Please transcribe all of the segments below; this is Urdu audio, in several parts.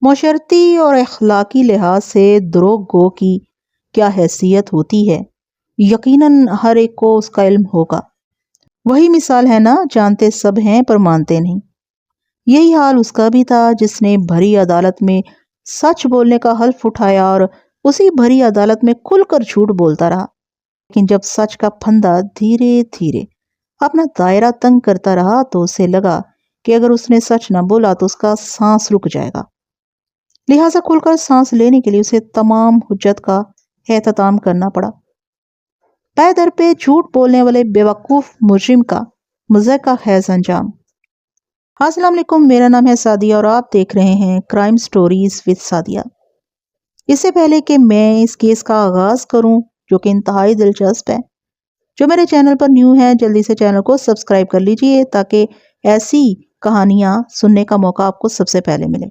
معاشرتی اور اخلاقی لحاظ سے دروغ گو کی کیا حیثیت ہوتی ہے، یقیناً ہر ایک کو اس کا علم ہوگا۔ وہی مثال ہے نا، جانتے سب ہیں پر مانتے نہیں۔ یہی حال اس کا بھی تھا جس نے بھری عدالت میں سچ بولنے کا حلف اٹھایا اور اسی بھری عدالت میں کھل کر جھوٹ بولتا رہا، لیکن جب سچ کا پھندا دھیرے دھیرے اپنا دائرہ تنگ کرتا رہا تو اسے لگا کہ اگر اس نے سچ نہ بولا تو اس کا سانس رک جائے گا، لہٰذا کھل کر سانس لینے کے لیے اسے تمام حجت کا احترام کرنا پڑا۔ پے در پہ جھوٹ بولنے والے بیوقوف مجرم کا مضحکہ خیز انجام۔ السلام علیکم، میرا نام ہے سعدیہ اور آپ دیکھ رہے ہیں کرائم سٹوریز وتھ سعدیہ۔ اس سے پہلے کہ میں اس کیس کا آغاز کروں جو کہ انتہائی دلچسپ ہے، جو میرے چینل پر نیو ہیں جلدی سے چینل کو سبسکرائب کر لیجئے تاکہ ایسی کہانیاں سننے کا موقع آپ کو سب سے پہلے ملے۔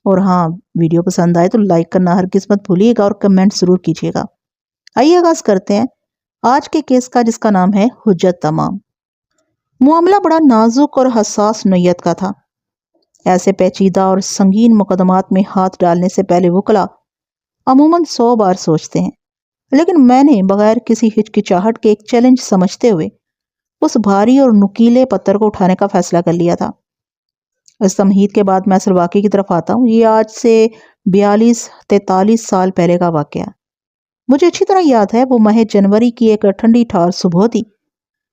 اور ہاں، ویڈیو پسند آئے تو لائک کرنا ہرگز مت بھولیے گا اور کمنٹ ضرور کیجیے گا۔ آئیے آغاز کرتے ہیں آج کے کیس کا، جس کا نام ہے حجت تمام۔ معاملہ بڑا نازک اور حساس نوعیت کا تھا۔ ایسے پیچیدہ اور سنگین مقدمات میں ہاتھ ڈالنے سے پہلے وکلا عموماً 100 بار سوچتے ہیں، لیکن میں نے بغیر کسی ہچکچاہٹ کے ایک چیلنج سمجھتے ہوئے اس بھاری اور نکیلے پتھر کو اٹھانے کا فیصلہ کر لیا تھا۔ اس تمہید کے بعد میں اصل واقعے کی طرف آتا ہوں۔ یہ آج سے 42-43 سال پہلے کا واقعہ۔ مجھے اچھی طرح یاد ہے، وہ ماہ جنوری کی ایک ٹھنڈی ٹھار صبح تھی۔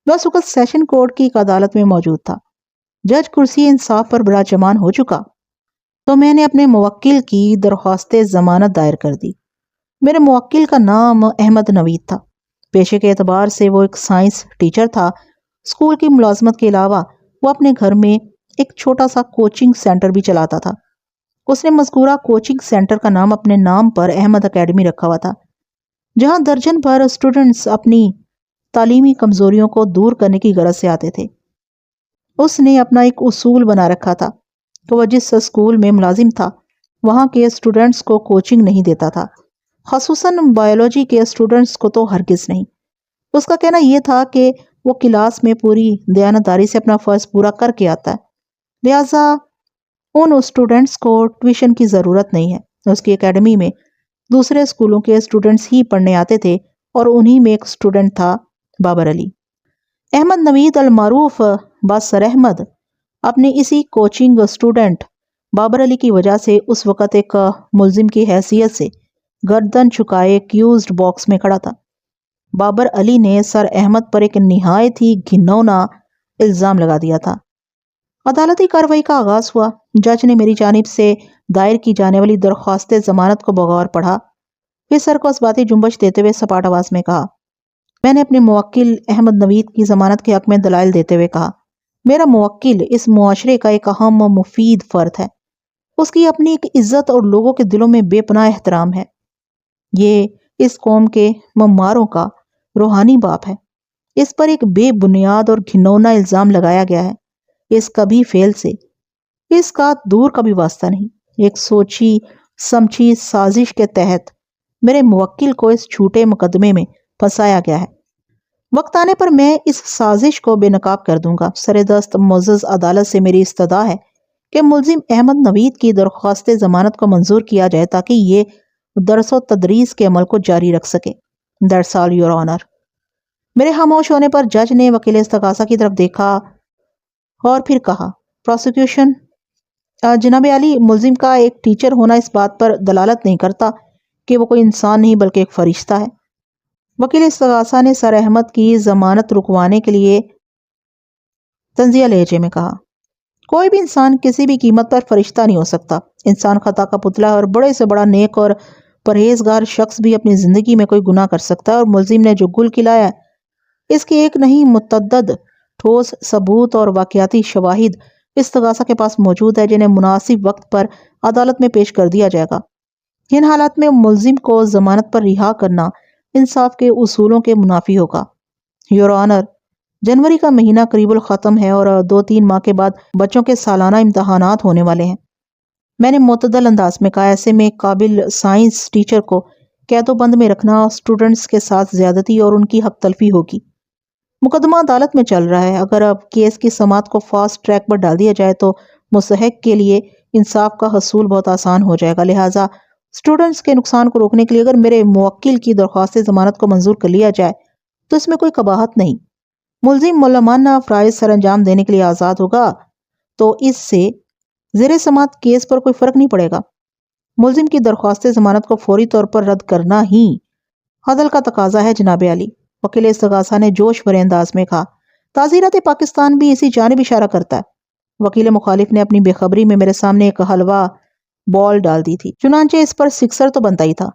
میں اس وقت سیشن کورٹ کی ایک عدالت میں موجود تھا۔ جج کرسی انصاف پر براجمان ہو چکا تو میں نے اپنے موکل کی درخواست ضمانت دائر کر دی۔ میرے موکل کا نام احمد نوید تھا۔ پیشے کے اعتبار سے وہ ایک سائنس ٹیچر تھا۔ اسکول کی ملازمت کے علاوہ وہ اپنے گھر میں ایک چھوٹا سا کوچنگ سینٹر بھی چلاتا تھا۔ اس نے مذکورہ کوچنگ سینٹر کا نام اپنے نام پر احمد اکیڈمی رکھا ہوا تھا، جہاں درجن بھر اسٹوڈنٹس اپنی تعلیمی کمزوریوں کو دور کرنے کی غرض سے آتے تھے۔ اس نے اپنا ایک اصول بنا رکھا تھا کہ وہ جس اسکول میں ملازم تھا وہاں کے اسٹوڈنٹس کو کوچنگ نہیں دیتا تھا، خصوصاً بایولوجی کے اسٹوڈنٹس کو تو ہرگز نہیں۔ اس کا کہنا یہ تھا کہ وہ کلاس میں پوری دیانتداری سے اپنا فرض پورا کر کے آتا ہے، لہٰذا ان اسٹوڈنٹس کو ٹیوشن کی ضرورت نہیں ہے۔ اس کی اکیڈمی میں دوسرے اسکولوں کے اسٹوڈنٹس ہی پڑھنے آتے تھے اور انہی میں ایک اسٹوڈنٹ تھا بابر علی۔ احمد نوید المعروف باسر احمد اپنے اسی کوچنگ اسٹوڈنٹ بابر علی کی وجہ سے اس وقت ایک ملزم کی حیثیت سے گردن چھکائے ایکیوزڈ باکس میں کھڑا تھا۔ بابر علی نے سر احمد پر ایک نہایت ہی گھناؤنا الزام لگا دیا تھا۔ عدالتی کارروائی کا آغاز ہوا۔ جج نے میری جانب سے دائر کی جانے والی درخواست ضمانت کو بغور پڑھا، پھر سر کو اثباتی جنبش دیتے ہوئے سپاٹ آواز میں کہا۔ میں نے اپنے موکل احمد نوید کی ضمانت کے حق میں دلائل دیتے ہوئے کہا، میرا موکل اس معاشرے کا ایک اہم و مفید فرد ہے۔ اس کی اپنی ایک عزت اور لوگوں کے دلوں میں بے پناہ احترام ہے۔ یہ اس قوم کے معماروں کا روحانی باپ ہے۔ اس پر ایک بے بنیاد اور گھناؤنا الزام لگایا گیا ہے۔ اس کبھی فعل سے اس کا دور کا بھی واسطہ نہیں۔ ایک سوچی سمجھی سازش کے تحت میرے موکل کو اس جھوٹے مقدمے میں پھنسایا گیا ہے۔ وقت آنے پر میں اس سازش کو بے نقاب کر دوں گا۔ سر دست معزز عدالت سے میری استدعا ہے کہ ملزم احمد نوید کی درخواست ضمانت کو منظور کیا جائے تاکہ یہ درس و تدریس کے عمل کو جاری رکھ سکے۔ That's all, Your Honor۔ میرے خاموش ہونے پر جج نے وکیل استغاثہ کی طرف دیکھا اور پھر کہا، پروسیکیوشن، جناب عالی، ملزم کا ایک ٹیچر ہونا اس بات پر دلالت نہیں کرتا کہ وہ کوئی انسان نہیں بلکہ ایک فرشتہ ہے۔ وکیل استغاثہ نے سر احمد کی ضمانت رکوانے کے لیے طنزیہ لہجے میں کہا، کوئی بھی انسان کسی بھی قیمت پر فرشتہ نہیں ہو سکتا۔ انسان خطا کا پتلا ہے اور بڑے سے بڑا نیک اور پرہیزگار شخص بھی اپنی زندگی میں کوئی گناہ کر سکتا ہے، اور ملزم نے جو گل کھلایا ہے اس کی ایک نہیں متعدد ٹھوس ثبوت اور واقعاتی شواہد استغاثہ کے پاس موجود ہے جنہیں مناسب وقت پر عدالت میں پیش کر دیا جائے گا۔ ان حالات میں ملزم کو ضمانت پر رہا کرنا انصاف کے اصولوں کے منافی ہوگا۔ یور آنر، جنوری کا مہینہ قریب الختم ہے اور 2-3 ماہ کے بعد بچوں کے سالانہ امتحانات ہونے والے ہیں۔ میں نے معتدل انداز میں کہا، ایسے میں قابل سائنس ٹیچر کو قید و بند میں رکھنا اسٹوڈنٹس کے ساتھ زیادتی اور ان کی حق تلفی ہوگی۔ مقدمہ عدالت میں چل رہا ہے۔ اگر اب کیس کی سماعت کو فاسٹ ٹریک پر ڈال دیا جائے تو مستحق کے لیے انصاف کا حصول بہت آسان ہو جائے گا۔ لہٰذا اسٹوڈنٹس کے نقصان کو روکنے کے لیے اگر میرے موکل کی درخواست ضمانت کو منظور کر لیا جائے تو اس میں کوئی قباحت نہیں۔ ملزم ملزمانہ فرائض سر انجام دینے کے لیے آزاد ہوگا تو اس سے زیر سماعت کیس پر کوئی فرق نہیں پڑے گا۔ ملزم کی درخواست ضمانت کو فوری طور پر رد کرنا ہی عدل کا تقاضا ہے جناب عالی۔ وکیل استغاثہ نے جوش بھرے انداز میں کہا۔ تعزیرات پاکستان بھی اسی جانب اشارہ کرتا ہے۔ وکیل مخالف نے اپنی بے خبری میں میرے سامنے ایک حلوہ بال ڈال دی تھی، چنانچہ اس پر سکسر تو بنتا ہی تھا۔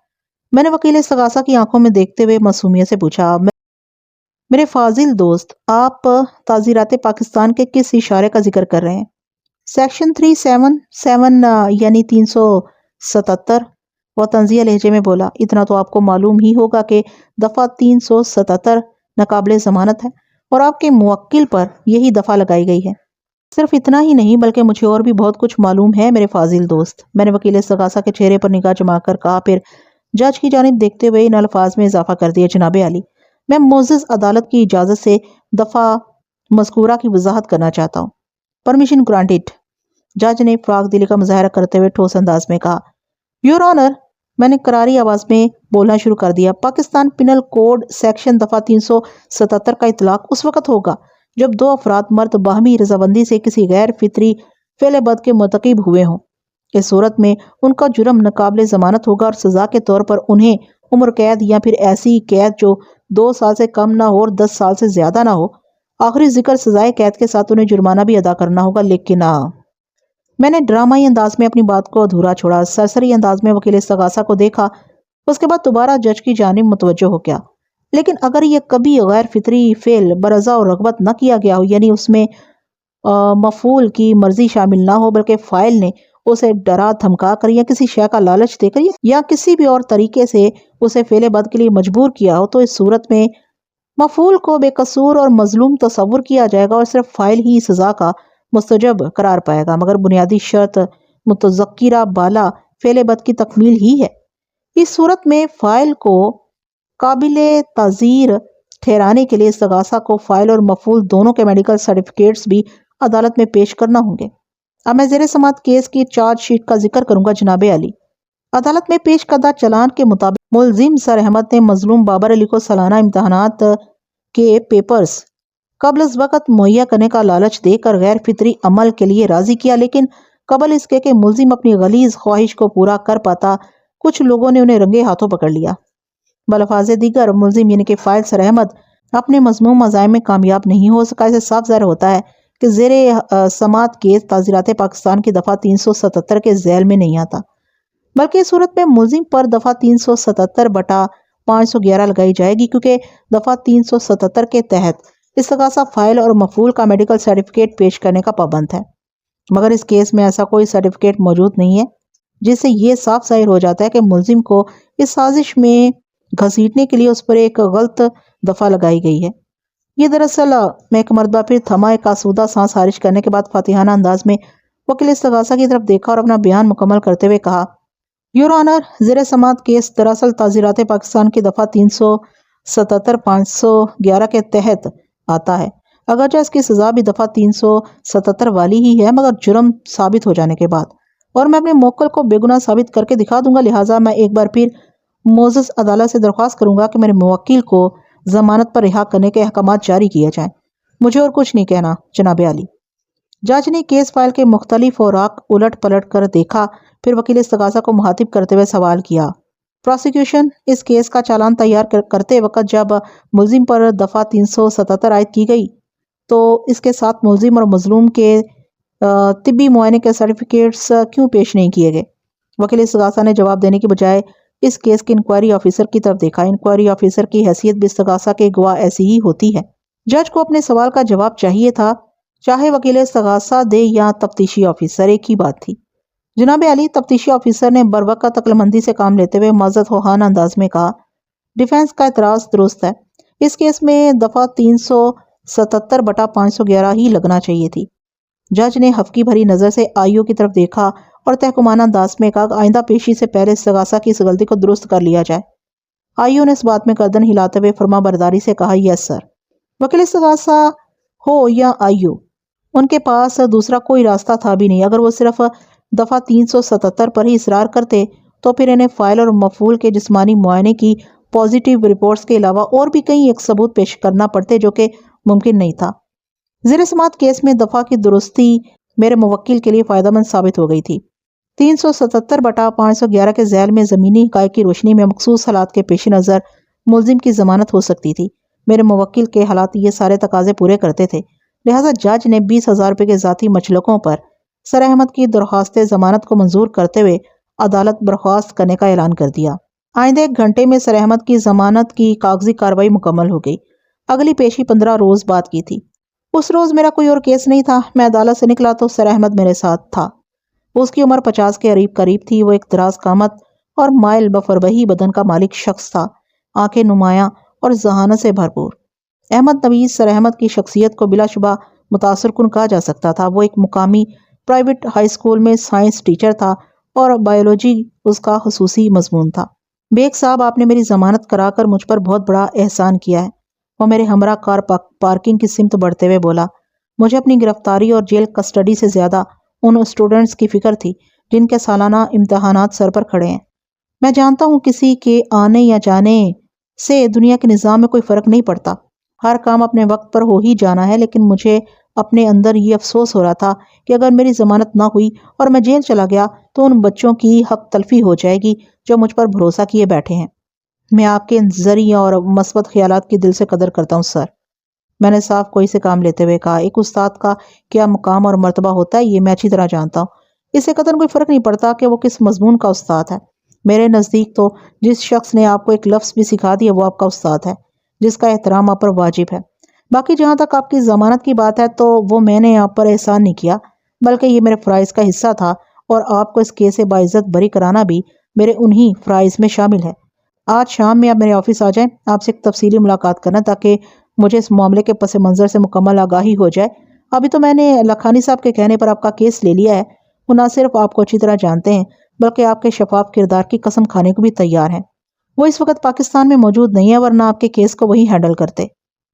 میں نے وکیل استغاثہ کی آنکھوں میں دیکھتے ہوئے معصومیت سے پوچھا، میرے فاضل دوست، آپ تعزیرات پاکستان کے کس اشارے کا ذکر کر رہے ہیں؟ سیکشن 377 یعنی 377۔ وہ طنزیہ لہجے میں بولا۔ اتنا تو آپ کو معلوم ہی ہوگا کہ دفعہ 377 ناقابل ضمانت ہے اور آپ کے موکل پر یہی دفعہ لگائی گئی ہے۔ صرف اتنا ہی نہیں بلکہ مجھے اور بھی بہت کچھ معلوم ہے میرے فاضل دوست، میں نے وکیل استغاثہ کے چہرے پر نگاہ جما کر کہا، پھر جج کی جانب دیکھتے ہوئے ان الفاظ میں اضافہ کر دیا، جناب عالی، میں معزز عدالت کی اجازت سے دفعہ مذکورہ کی وضاحت کرنا چاہتا ہوں۔ Permission granted. جج نے فراغ دلی کا مظاہرہ کرتے ہوئے ٹھوس انداز میں کہا، یور آنر، میں نے کراری آواز میں بولنا شروع کر دیا، پاکستان پینل کوڈ سیکشن دفعہ 377 کا اطلاق اس وقت ہوگا جب دو افراد مرد باہمی رضامندی سے کسی غیر فطری فعل بد کے مرتکب ہوئے ہوں۔ اس صورت میں ان کا جرم ناقابل ضمانت ہوگا اور سزا کے طور پر انہیں عمر قید یا پھر ایسی قید جو 2 سال سے کم نہ ہو اور 10 سال سے زیادہ نہ ہو۔ آخری ذکر سزائے قید کے ساتھ انہیں جرمانہ بھی ادا کرنا ہوگا، لیکن میں نے ڈرامائی انداز میں اپنی بات کو ادھورا چھوڑا، سرسری انداز میں وکیل استغاثہ کو دیکھا، اس کے بعد دوبارہ جج کی جانب متوجہ ہو گیا۔ لیکن اگر یہ کبھی غیر فطری فعل برضا اور رغبت نہ کیا گیا ہو، یعنی اس میں مفعول کی مرضی شامل نہ ہو بلکہ فاعل نے اسے ڈرا دھمکا کر یا کسی شے کا لالچ دے کر یا کسی بھی اور طریقے سے اسے فعل بد کے لیے مجبور کیا ہو، تو اس صورت میں مفعول کو بے قصور اور مظلوم تصور کیا جائے گا اور صرف فاعل ہی سزا کا مستجب قرار پائے گا، مگر بنیادی شرط متذکرہ بالا فعل بد کی تکمیل ہی ہے۔ اس صورت میں فاعل کو قابل تعزیر ٹھہرانے کے لیے استغاثہ کو فاعل اور مفعول دونوں کے میڈیکل سرٹیفکیٹس بھی عدالت میں پیش کرنا ہوں گے۔ اب میں زیر سماعت کیس کی چارج شیٹ کا ذکر کروں گا، جناب عالی۔ عدالت میں پیش کردہ چلان کے مطابق ملزم سر احمد نے مظلوم بابر علی کو سالانہ امتحانات کے پیپرز قبل از وقت مہیا کرنے کا لالچ دے کر غیر فطری عمل کے لیے راضی کیا، لیکن قبل اس کے کہ ملزم اپنی غلیظ خواہش کو پورا کر پاتا، کچھ لوگوں نے انہیں رنگے ہاتھوں پکڑ لیا۔ بلفاظ دیگر ملزم یعنی کہ فاعل سر احمد اپنے مذموم عزائم میں کامیاب نہیں ہو سکا۔ اسے صاف ظاہر ہوتا ہے کہ زیر سماعت کیس تعزیرات پاکستان کی دفعہ 377 کے ذیل میں نہیں آتا، بلکہ اس صورت میں ملزم پر دفعہ 377/511 لگائی جائے گی، کیونکہ دفعہ 377 کے تحت استغاثہ فاعل اور مفعول کا میڈیکل سرٹیفکیٹ پیش کرنے کا پابند ہے، مگر اس کیس میں ایسا کوئی سرٹیفکیٹ موجود نہیں ہے، جس سے یہ صاف ظاہر ہو جاتا ہے کہ ملزم کو اس سازش میں گھسیٹنے کے لیے اس پر ایک غلط دفعہ لگائی گئی ہے۔ یہ دراصل میں ایک مرتبہ پھر تھما ایک آسودہ سانس خارج کرنے کے بعد فاتحانہ انداز میں وکیل استغاثہ کی طرف دیکھا اور اپنا بیان مکمل کرتے ہوئے کہا، یور آنر، زیر سماعت کیس دراصل تعزیرات پاکستان کی دفعہ 377/511 کے تحت آتا ہے، اگرچہ اس کی سزا بھی دفعہ 377 والی ہی ہے، مگر جرم ثابت ہو جانے کے بعد، اور میں اپنے موکل کو بے گناہ ثابت کر کے دکھا دوں گا۔ لہٰذا میں ایک بار پھر معزز عدالت سے درخواست کروں گا کہ میرے موکل کو ضمانت پر رہا کرنے کے احکامات جاری کیے جائیں۔ مجھے اور کچھ نہیں کہنا، جناب عالی۔ جج نے کیس فائل کے مختلف اوراق الٹ پلٹ کر دیکھا، پھر وکیل استغاثہ کو مخاطب کرتے ہوئے سوال کیا، پروسیکیوشن، اس کیس کا چالان تیار کرتے وقت جب ملزم پر دفعہ 377 عائد کی گئی تو اس کے ساتھ ملزم اور مظلوم کے طبی معائنے کے سرٹیفکیٹس کیوں پیش نہیں کیے گئے؟ وکیل استغاثہ نے جواب دینے کی بجائے اس کیس کے انکوائری آفیسر کی طرف دیکھا۔ انکوائری آفیسر کی حیثیت بھی استغاثہ کے گواہ ایسی ہی ہوتی ہے۔ جج کو اپنے سوال کا جواب چاہیے تھا، چاہے وکیل استغاثہ دے یا تفتیشی آفیسر، ایک ہی بات تھی۔ جناب عالی، تفتیشی آفیسر نے بروقت عقلمندی سے کام لیتے ہوئے معزز خواہانہ انداز میں کہا، ڈیفینس کا اعتراض درست ہے، اس کیس میں دفعہ 377/511 ہی لگنا چاہیے تھی۔ جج نے ہفکی بھری نظر سے آئیو کی طرف دیکھا اور تحکمانہ انداز میں کہا، آئندہ پیشی سے پہلے استغاثہ کی اس غلطی کو درست کر لیا جائے۔ آئیو نے اس بات میں گردن ہلاتے ہوئے فرما برداری سے کہا، یس سر۔ وکیل استغاثہ ہو یا آئیو، ان کے پاس دوسرا کوئی راستہ تھا بھی نہیں۔ اگر وہ صرف دفعہ 377 پر ہی اصرار کرتے تو پھر انہیں فائل اور مفعول کے جسمانی معائنے کی پازیٹیو رپورٹس کے علاوہ اور بھی کئی ایک ثبوت پیش کرنا پڑتے جو کہ ممکن نہیں تھا۔ زیر سماعت کیس میں دفعہ کی درستی میرے موکل کے لیے فائدہ مند ثابت ہو گئی تھی۔ 377/511 کے ذیل میں زمینی حقائق کی روشنی میں مخصوص حالات کے پیش نظر ملزم کی ضمانت ہو سکتی تھی۔ میرے موکل کے حالات یہ سارے تقاضے پورے کرتے تھے، لہٰذا جج نے 20,000 روپے کے ذاتی مچلقوں پر سر احمد کی درخواست ضمانت کو منظور کرتے ہوئے عدالت برخاست کرنے کا اعلان کر دیا۔ آئندہ 1 گھنٹے میں سر احمد کی ضمانت کی کاغذی کارروائی مکمل ہو گئی۔ اگلی پیشی 15 روز بعد کی تھی۔ اس روز میرا کوئی اور کیس نہیں تھا۔ میں عدالت سے نکلا تو سر احمد میرے ساتھ تھا۔ اس کی عمر 50 کے قریب تھی۔ وہ ایک دراز قامت اور مائل بفربہی بدن کا مالک شخص تھا، آنکھیں نمایاں اور ذہانت سے بھرپور۔ احمد نوید سر احمد کی شخصیت کو بلا شبہ متاثر کن کہا جا سکتا تھا۔ وہ ایک مقامی پرائیویٹ ہائی اسکول میں سائنس ٹیچر تھا اور بائیولوجی اس کا خصوصی مضمون تھا۔ بیگ صاحب، آپ نے میری ضمانت کرا کر مجھ پر بہت بڑا احسان کیا ہے۔ وہ میرے ہمراہ کار پارکنگ کی سمت بڑھتے ہوئے بولا۔ مجھے اپنی گرفتاری اور جیل کسٹڈی سے زیادہ ان اسٹوڈنٹس کی فکر تھی جن کے سالانہ امتحانات سر پر کھڑے ہیں۔ میں جانتا ہوں کسی کے آنے یا جانے سے دنیا کے نظام میں کوئی فرق نہیں پڑتا، ہر کام اپنے وقت پر ہو ہی جانا ہے، لیکن مجھے اپنے اندر یہ افسوس ہو رہا تھا کہ اگر میری ضمانت نہ ہوئی اور میں جیل چلا گیا تو ان بچوں کی حق تلفی ہو جائے گی جو مجھ پر بھروسہ کیے بیٹھے ہیں۔ میں آپ کے نظریہ اور مثبت خیالات کی دل سے قدر کرتا ہوں سر، میں نے صاف کوئی سے کام لیتے ہوئے کہا۔ ایک استاد کا کیا مقام اور مرتبہ ہوتا ہے یہ میں اچھی طرح جانتا ہوں۔ اس سے قطعاً کوئی فرق نہیں پڑتا کہ وہ کس مضمون کا استاد ہے۔ میرے نزدیک تو جس شخص نے آپ کو ایک لفظ بھی سکھا دیا وہ آپ کا استاد ہے، جس کا احترام آپ پر واجب ہے۔ باقی جہاں تک آپ کی ضمانت کی بات ہے تو وہ میں نے آپ پر احسان نہیں کیا، بلکہ یہ میرے فرائض کا حصہ تھا اور آپ کو اس کیس سے باعزت بری کرانا بھی میرے انہی فرائض میں شامل ہے۔ آج شام میں آپ میرے آفس آ جائیں، آپ سے ایک تفصیلی ملاقات کرنا تاکہ مجھے اس معاملے کے پس منظر سے مکمل آگاہی ہو جائے۔ ابھی تو میں نے لکھانی صاحب کے کہنے پر آپ کا کیس لے لیا ہے۔ وہ نہ صرف آپ کو اچھی طرح جانتے ہیں بلکہ آپ کے شفاف کردار کی قسم کھانے کو بھی تیار ہیں۔ وہ اس وقت پاکستان میں موجود نہیں ہے، ورنہ آپ کے کیس کو وہی ہینڈل کرتے۔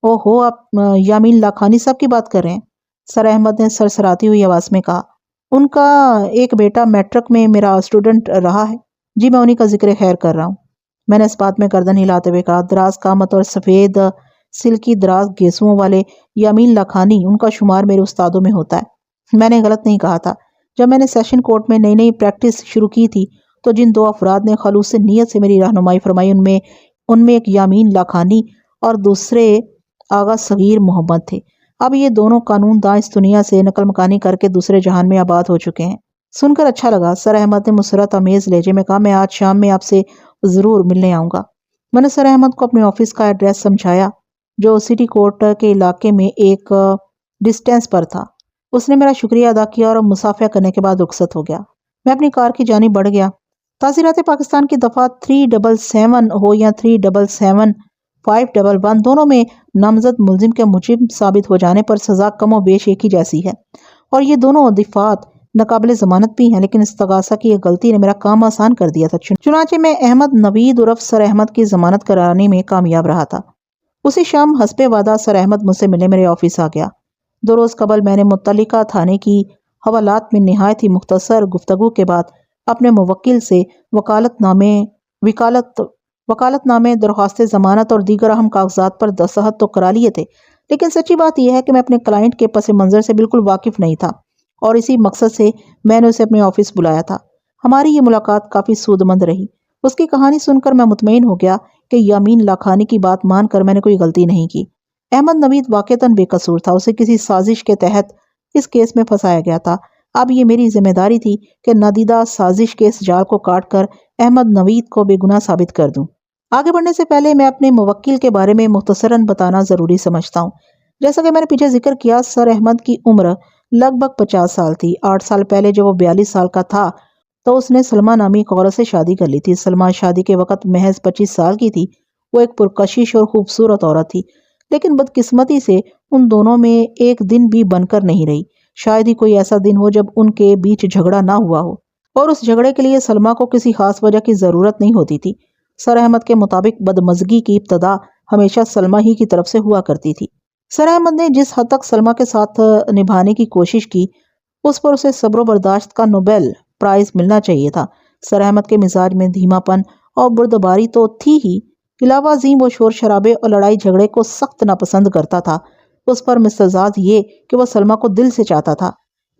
اوہو، آپ یامین لاکھانی صاحب کی بات کر رہے ہیں؟ سر احمد نے سرسراتی ہوئی آواز میں کہا۔ ان کا ایک بیٹا میٹرک میں میرا اسٹوڈنٹ رہا ہے۔ جی، میں انہی کا ذکر خیر کر رہا ہوں۔ میں نے اس بات میں گردن ہلاتے ہوئے کہا۔ دراز قامت اور سفید سلکی دراز گیسوؤں والے یامین لاکھانی، ان کا شمار میرے استادوں میں ہوتا ہے۔ میں نے غلط نہیں کہا تھا۔ جب میں نے سیشن کورٹ میں نئی پریکٹس شروع کی تھی تو جن 2 افراد نے خلوص نیت سے میری رہنمائی فرمائی ان میں ایک یامین لاکھانی اور دوسرے آغا صغیر محمد تھے۔ اب یہ دونوں قانون داں اس دنیا سے نقل مکانی کر کے دوسرے جہان میں آباد ہو چکے ہیں۔ سن کر اچھا لگا، سر احمد نے مسرت آمیز لہجے میں کہا۔ میں آج شام میں آپ سے ضرور ملنے آؤں گا۔ میں نے سر احمد کو اپنے آفس کا ایڈریس سمجھایا جو سٹی کورٹ کے علاقے میں ایک ڈسٹینس پر تھا۔ اس نے میرا شکریہ ادا کیا اور مصافحہ کرنے کے بعد رخصت ہو گیا۔ میں اپنی کار کی جانب بڑھ گیا۔ تعزیرات پاکستان کی دفعہ 377 ہو یا 377/511 دونوں میں نامزد ملزم کے مجرم ثابت ہو جانے پر سزا کم و بیش ایک ہی جیسی ہے، اور یہ دونوں دفعات ناقابل ضمانت بھی ہیں، لیکن استغاثہ کی ایک غلطی نے میرا کام آسان کر دیا تھا۔ چنانچہ میں احمد نوید عرف سر احمد کی ضمانت کرانے میں کامیاب رہا تھا۔ اسی شام حسب وعدہ سر احمد مجھ سے ملنے میرے آفس آ گیا۔ 2 روز قبل میں نے متعلقہ تھانے کی حوالات میں نہایت ہی مختصر گفتگو کے بعد اپنے موکل سے وکالت نامے، درخواست ضمانت اور دیگر اہم کاغذات پر دستخط تو کرا لیے تھے، لیکن سچی بات یہ ہے کہ میں اپنے کلائنٹ کے پس منظر سے بالکل واقف نہیں تھا، اور اسی مقصد سے میں نے اسے اپنے آفس بلایا تھا۔ ہماری یہ ملاقات کافی سود مند رہی۔ اس کی کہانی سن کر میں مطمئن ہو گیا کہ یامین لاکھانی کی بات مان کر میں نے کوئی غلطی نہیں کی۔ احمد نوید واقعتاً بے قصور تھا، اسے کسی سازش کے تحت اس کیس میں پھنسایا گیا تھا۔ اب یہ میری ذمہ داری تھی کہ نادیدہ سازش کے اس جال کو کاٹ کر احمد نوید کو بے گناہ ثابت کر دوں۔ آگے بڑھنے سے پہلے میں اپنے موکل کے بارے میں مختصراً بتانا ضروری سمجھتا ہوں۔ جیسا کہ میں نے پیچھے ذکر کیا، سر احمد کی عمر لگ بھگ 50 سال تھی۔ 8 سال پہلے جب وہ 42 سال کا تھا تو اس نے سلمہ نامی ایک عورت سے شادی کر لی تھی۔ سلمہ شادی کے وقت محض 25 سال کی تھی۔ وہ ایک پرکشش اور خوبصورت عورت تھی، لیکن بدقسمتی سے ان دونوں میں ایک دن بھی بن کر نہیں رہی۔ شاید ہی کوئی ایسا دن ہو جب ان کے بیچ جھگڑا نہ ہوا ہو، اور اس جھگڑے کے لیے سلمہ کو کسی خاص وجہ کی ضرورت نہیں ہوتی تھی۔ سر احمد کے مطابق بدمزگی کی ابتدا ہمیشہ سلمہ ہی کی طرف سے ہوا کرتی تھی۔ سر احمد نے جس حد تک سلمہ کے ساتھ نبھانے کی کوشش کی، اس پر اسے صبر و برداشت کا نوبل پرائز ملنا چاہیے تھا۔ سر احمد کے مزاج میں دھیما پن اور بردباری تو تھی ہی، علاوہ ازیں وہ شور شرابے اور لڑائی جھگڑے کو سخت ناپسند کرتا تھا۔ اس پر مستزاد یہ کہ وہ سلمیٰ کو دل سے چاہتا تھا،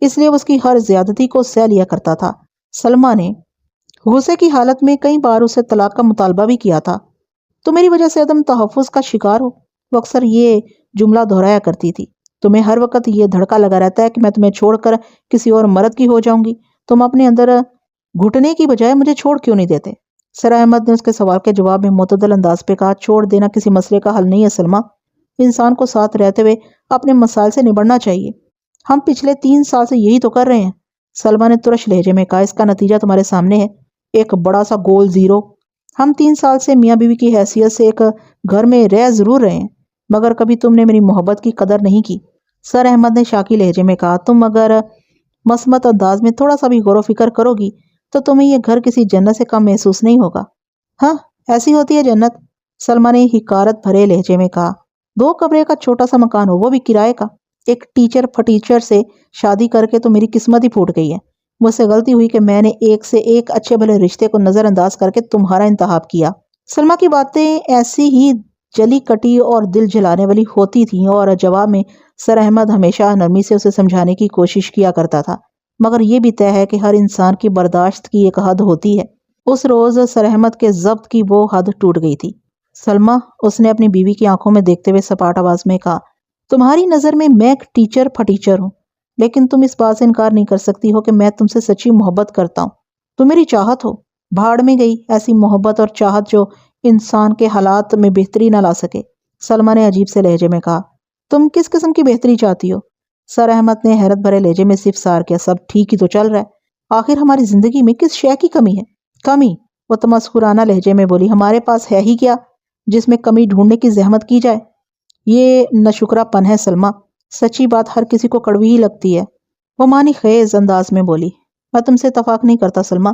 اس لیے وہ اس کی ہر زیادتی کو سہ لیا کرتا تھا۔ سلمیٰ نے غصے کی حالت میں کئی بار اسے طلاق کا مطالبہ بھی کیا تھا۔ تو میری وجہ سے عدم تحفظ کا شکار ہو، وہ اکثر یہ جملہ دہرایا کرتی تھی۔ تمہیں ہر وقت یہ دھڑکا لگا رہتا ہے کہ میں تمہیں چھوڑ کر کسی اور مرد کی ہو جاؤں گی، تم اپنے اندر گھٹنے کی بجائے مجھے چھوڑ کیوں نہیں دیتے؟ سر احمد نے اس کے سوال کے جواب میں معتدل انداز پہ کہا، چھوڑ دینا کسی مسئلے کا حل نہیں ہے سلمیٰ، انسان کو ساتھ رہتے ہوئے اپنے مسائل سے نبڑنا چاہیے۔ ہم پچھلے 3 سال سے یہی تو کر رہے ہیں۔ سلمیٰ نے ترش لہجے میں کہا، اس کا نتیجہ تمہارے سامنے ہے، ایک بڑا سا گول زیرو۔ ہم 3 سال سے میاں بیوی کی حیثیت سے ایک گھر میں رہ ضرور رہے ہیں، مگر کبھی تم نے میری محبت کی قدر نہیں کی۔ سر احمد نے شاکی لہجے میں کہا، تم اگر مصمت انداز میں تھوڑا سا بھی غور و فکر کرو گی تو تمہیں یہ گھر کسی جنت سے کم محسوس نہیں ہوگا۔ ہاں، ایسی ہوتی ہے جنت، سلمیٰ نے حقارت بھرے لہجے میں کہا۔ 2 کمرے کا چھوٹا سا مکان ہو، وہ بھی کرائے کا۔ ایک ٹیچر پھٹیچر سے شادی کر کے تو میری قسمت ہی پھوٹ گئی ہے۔ مجھ سے غلطی ہوئی کہ میں نے ایک سے ایک اچھے بھلے رشتے کو نظر انداز کر کے تمہارا انتخاب کیا۔ سلمیٰ کی باتیں ایسی ہی جلی کٹی اور دل جلانے والی ہوتی تھیں، اور جواب میں سر احمد ہمیشہ نرمی سے اسے سمجھانے کی کوشش کیا کرتا تھا، مگر یہ بھی طے ہے کہ ہر انسان کی برداشت کی ایک حد ہوتی ہے۔ اس روز سر احمد کے ضبط کی وہ حد ٹوٹ گئی تھی۔ سلمیٰ، اس نے اپنی بیوی کی آنکھوں میں دیکھتے ہوئے سپاٹ آواز میں کہا، تمہاری نظر میں ایک ٹیچر پھٹیچر ہوں، لیکن تم اس بات سے انکار نہیں کر سکتی ہو کہ میں تم سے سچی محبت کرتا ہوں۔ تم میری چاہت ہو۔ بھاڑ میں گئی ایسی محبت اور چاہت جو انسان کے حالات میں بہتری نہ لا سکے، سلمیٰ نے عجیب سے لہجے میں کہا۔ تم کس قسم کی بہتری چاہتی ہو؟ سر احمد نے حیرت بھرے لہجے میں استفسار کیا۔ سب ٹھیک ہی تو چل رہا ہے، آخر ہماری زندگی میں کس شے کی کمی ہے؟ کمی؟ وہ تمسخرانہ لہجے میں بولی، ہمارے پاس ہے ہی کیا جس میں کمی ڈھونڈنے کی زحمت کی جائے؟ یہ ناشکرا پن ہے سلمیٰ، سچی بات ہر کسی کو کڑوی ہی لگتی ہے۔ وہ معنی خیز انداز میں بولی، میں تم سے اتفاق نہیں کرتا سلمیٰ،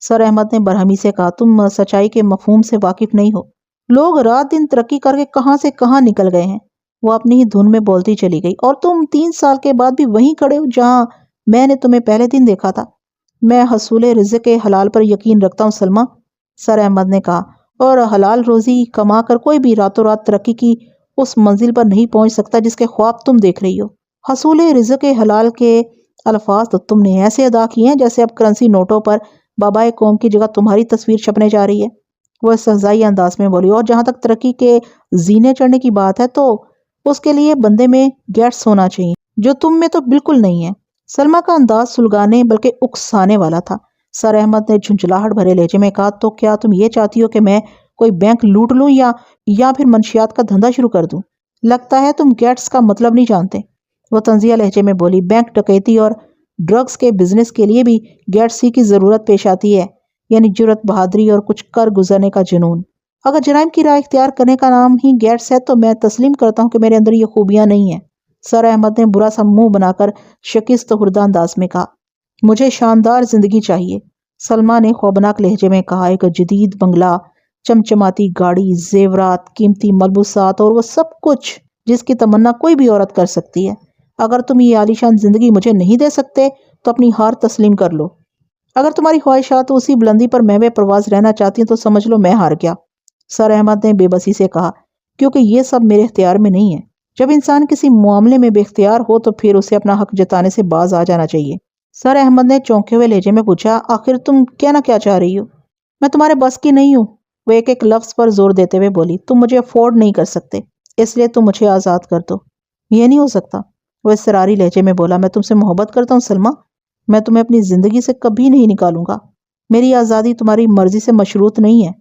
سر احمد نے برہمی سے کہا، تم سچائی کے مفہوم سے واقف نہیں ہو۔ لوگ رات دن ترقی کر کے کہاں سے کہاں نکل گئے ہیں۔ وہ اپنی ہی دھن میں بولتی چلی گئی، اور تم 3 سال کے بعد بھی وہیں کھڑے ہو جہاں میں نے تمہیں پہلے دن دیکھا تھا۔ میں حصول رزق کے حلال پر یقین رکھتا ہوں سلمیٰ، سر احمد نے کہا، اور حلال روزی کما کر کوئی بھی راتوں رات ترقی کی اس منزل پر نہیں پہنچ سکتا جس کے خواب تم دیکھ رہی ہو۔ حصول رزق حلال کے الفاظ تو تم نے ایسے ادا کیے ہیں جیسے اب کرنسی نوٹوں پر بابائے قوم کی جگہ تمہاری تصویر چھپنے جا رہی ہے۔ وہ استہزائی انداز میں بولی، اور جہاں تک ترقی کے زینے چڑھنے کی بات ہے تو اس کے لیے بندے میں گیٹس ہونا چاہیے، جو تم میں تو بالکل نہیں ہے۔ سلمیٰ کا انداز سلگانے بلکہ اکسانے والا تھا۔ سر احمد نے جھنجھلاہٹ بھرے لہجے میں کہا، تو کیا تم یہ چاہتی ہو کہ میں کوئی بینک لوٹ لوں یا پھر منشیات کا دھندا شروع کر دوں؟ لگتا ہے تم گیٹس کا مطلب نہیں جانتے۔ وہ طنزیہ لہجے میں بولی، بینک ڈکیتی اور ڈرگز کے بزنس کے لیے بھی گیٹس ہی کی ضرورت پیش آتی ہے، یعنی جرأت، بہادری اور کچھ کر گزرنے کا جنون۔ اگر جرائم کی راہ اختیار کرنے کا نام ہی گیٹس ہے تو میں تسلیم کرتا ہوں کہ میرے اندر یہ خوبیاں نہیں ہیں۔ سر احمد نے برا سا منہ بنا کر شکست خوردہ انداز میں کہا، مجھے شاندار زندگی چاہیے۔ سلمیٰ نے خوابناک لہجے میں کہا، ایک جدید بنگلہ، چمچماتی گاڑی، زیورات، قیمتی ملبوسات اور وہ سب کچھ جس کی تمنا کوئی بھی عورت کر سکتی ہے۔ اگر تم یہ عالیشان زندگی مجھے نہیں دے سکتے تو اپنی ہار تسلیم کر لو۔ اگر تمہاری خواہشات اسی بلندی پر محو پرواز رہنا چاہتی ہیں تو سمجھ لو میں ہار گیا، سر احمد نے بے بسی سے کہا، کیونکہ یہ سب میرے اختیار میں نہیں ہے۔ جب انسان کسی معاملے میں بے اختیار ہو تو پھر اسے اپنا حق جتانے سے باز آ جانا چاہیے۔ سر احمد نے چونکے ہوئے لہجے میں پوچھا، آخر تم کہنا کیا چاہ رہی ہو؟ میں تمہارے بس کی نہیں ہوں، وہ ایک ایک لفظ پر زور دیتے ہوئے بولی، تم مجھے افورڈ نہیں کر سکتے، اس لیے تم مجھے آزاد کر دو۔ یہ نہیں ہو سکتا، وہ اصراری لہجے میں بولا، میں تم سے محبت کرتا ہوں سلمیٰ، میں تمہیں اپنی زندگی سے کبھی نہیں نکالوں گا، میری آزادی تمہاری مرضی سے مشروط نہیں ہے۔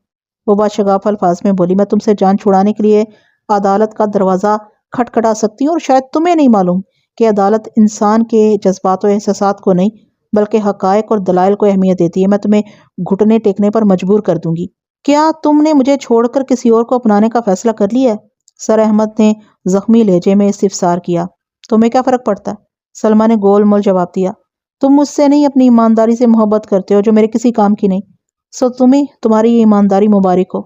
وہ باشگاف الفاظ میں بولی، میں تم سے جان چھڑانے کے لیے عدالت کا دروازہ کھٹکھٹا سکتی ہوں، اور شاید تمہیں نہیں معلوم کہ عدالت انسان کے جذبات و احساسات کو نہیں بلکہ حقائق اور دلائل کو اہمیت دیتی ہے۔ میں تمہیں گھٹنے ٹیکنے پر مجبور کر دوں گی۔ کیا تم نے مجھے چھوڑ کر کسی اور کو اپنانے کا فیصلہ کر لیا ہے؟ سر احمد نے زخمی لہجے میں استفسار کیا۔ تمہیں کیا فرق پڑتا ہے؟ سلمیٰ نے گول مول جواب دیا، تم مجھ سے نہیں اپنی ایمانداری سے محبت کرتے ہو جو میرے کسی کام کی نہیں، سو تمہاری یہ ایمانداری مبارک ہو۔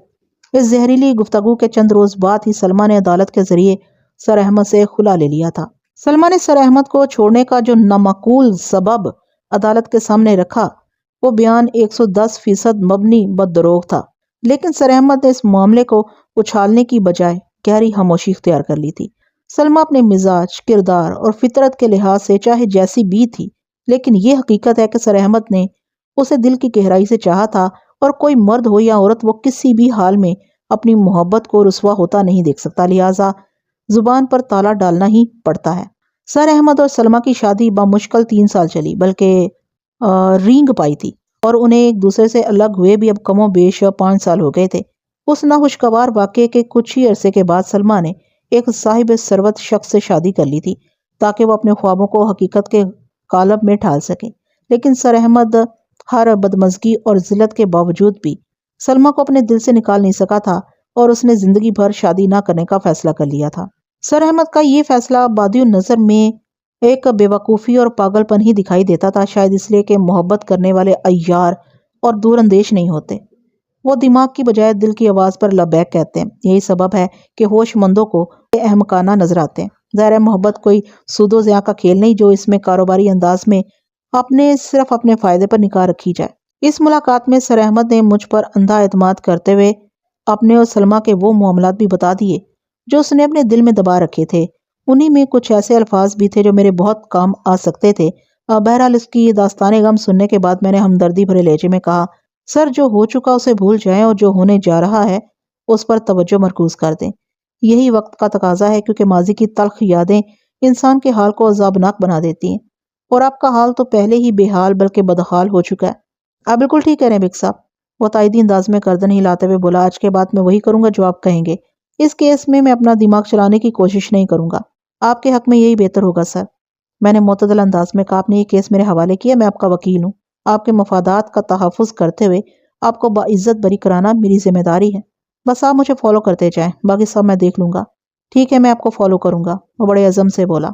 اس زہریلی گفتگو کے چند روز بعد ہی سلمیٰ نے عدالت کے ذریعے سر احمد سے خلا لے لیا تھا۔ سلمیٰ نے سر احمد کو چھوڑنے کا جو نامعقول سبب عدالت کے سامنے رکھا وہ بیان 110% مبنی بددروغ تھا، لیکن سر احمد نے اس معاملے کو اچھالنے کی بجائے گہری خاموشی اختیار کر لی تھی۔ سلمیٰ اپنے مزاج، کردار اور فطرت کے لحاظ سے چاہے جیسی بھی تھی، لیکن یہ حقیقت ہے کہ سر احمد نے اسے دل کی گہرائی سے چاہا تھا، اور کوئی مرد ہو یا عورت وہ کسی بھی حال میں اپنی محبت کو رسوا ہوتا نہیں دیکھ سکتا، لہٰذا زبان پر تالا ڈالنا ہی پڑتا ہے۔ سر احمد اور سلمیٰ کی شادی بمشکل 3 سال چلی، بلکہ رینگ پائی تھی، اور انہیں ایک دوسرے سے الگ ہوئے بھی اب کم و بیش 5 سال ہو گئے تھے۔ اس ناخوشگوار واقعے کے کچھ ہی عرصے کے بعد سلمیٰ نے ایک صاحب ثروت شخص سے شادی کر لی تھی تاکہ وہ اپنے خوابوں کو حقیقت کے قالب میں ڈھال سکے، لیکن سر احمد ہر بدمزگی اور ذلت کے باوجود بھی سلمیٰ کو اپنے دل سے نکال نہیں سکا تھا، اور اس نے زندگی بھر شادی نہ کرنے کا فیصلہ کر لیا تھا۔ سر احمد کا یہ فیصلہ بادی النظر میں ایک بے وقوفی اور پاگل پن ہی دکھائی دیتا تھا، شاید اس لیے کہ محبت کرنے والے عیار اور دور اندیش نہیں ہوتے، وہ دماغ کی بجائے دل کی آواز پر لبیک کہتے ہیں۔ یہی سبب ہے کہ ہوش مندوں کو احمقانہ نظر آتے ہیں۔ ظاہر ہے محبت کوئی سود و زیاں کا کھیل نہیں جو اس میں کاروباری انداز میں صرف اپنے فائدے پر نگاہ رکھی جائے۔ اس ملاقات میں سر احمد نے مجھ پر اندھا اعتماد کرتے ہوئے اپنے اور سلمیٰ کے وہ معاملات بھی بتا دیے جو اس نے اپنے دل میں دبا رکھے تھے۔ انہی میں کچھ ایسے الفاظ بھی تھے جو میرے بہت کام آ سکتے تھے۔ بہرحال اس کی داستان غم سننے کے بعد میں نے ہمدردی بھرے لہجے میں کہا، سر جو ہو چکا اسے بھول جائیں اور جو ہونے جا رہا ہے اس پر توجہ مرکوز کر دیں۔ یہی وقت کا تقاضا ہے، کیونکہ ماضی کی تلخ یادیں انسان کے حال کو عذابناک بنا دیتی ہیں، اور آپ کا حال تو پہلے ہی بے حال بلکہ بدحال ہو چکا ہے۔ آپ بالکل ٹھیک کہہ رہے ہیں بگ صاحب، وہ تائیدی انداز میں گردن ہلاتے ہوئے بولا، آج کے بعد میں وہی کروں گا جو آپ کہیں گے۔ اس کیس میں اپنا دماغ چلانے کی کوشش نہیں کروں گا۔ آپ کے حق میں یہی بہتر ہوگا سر، میں نے معتدل انداز میں کہا۔ آپ نے یہ کیس میرے حوالے کیا، میں آپ کا وکیل ہوں۔ آپ کے مفادات کا تحفظ کرتے ہوئے آپ کو باعزت بری کرانا میری ذمہ داری ہے۔ بس آپ مجھے فالو کرتے جائیں، باقی سب میں دیکھ لوں گا۔ ٹھیک ہے، میں آپ کو فالو کروں گا، وہ بڑے عزم سے بولا۔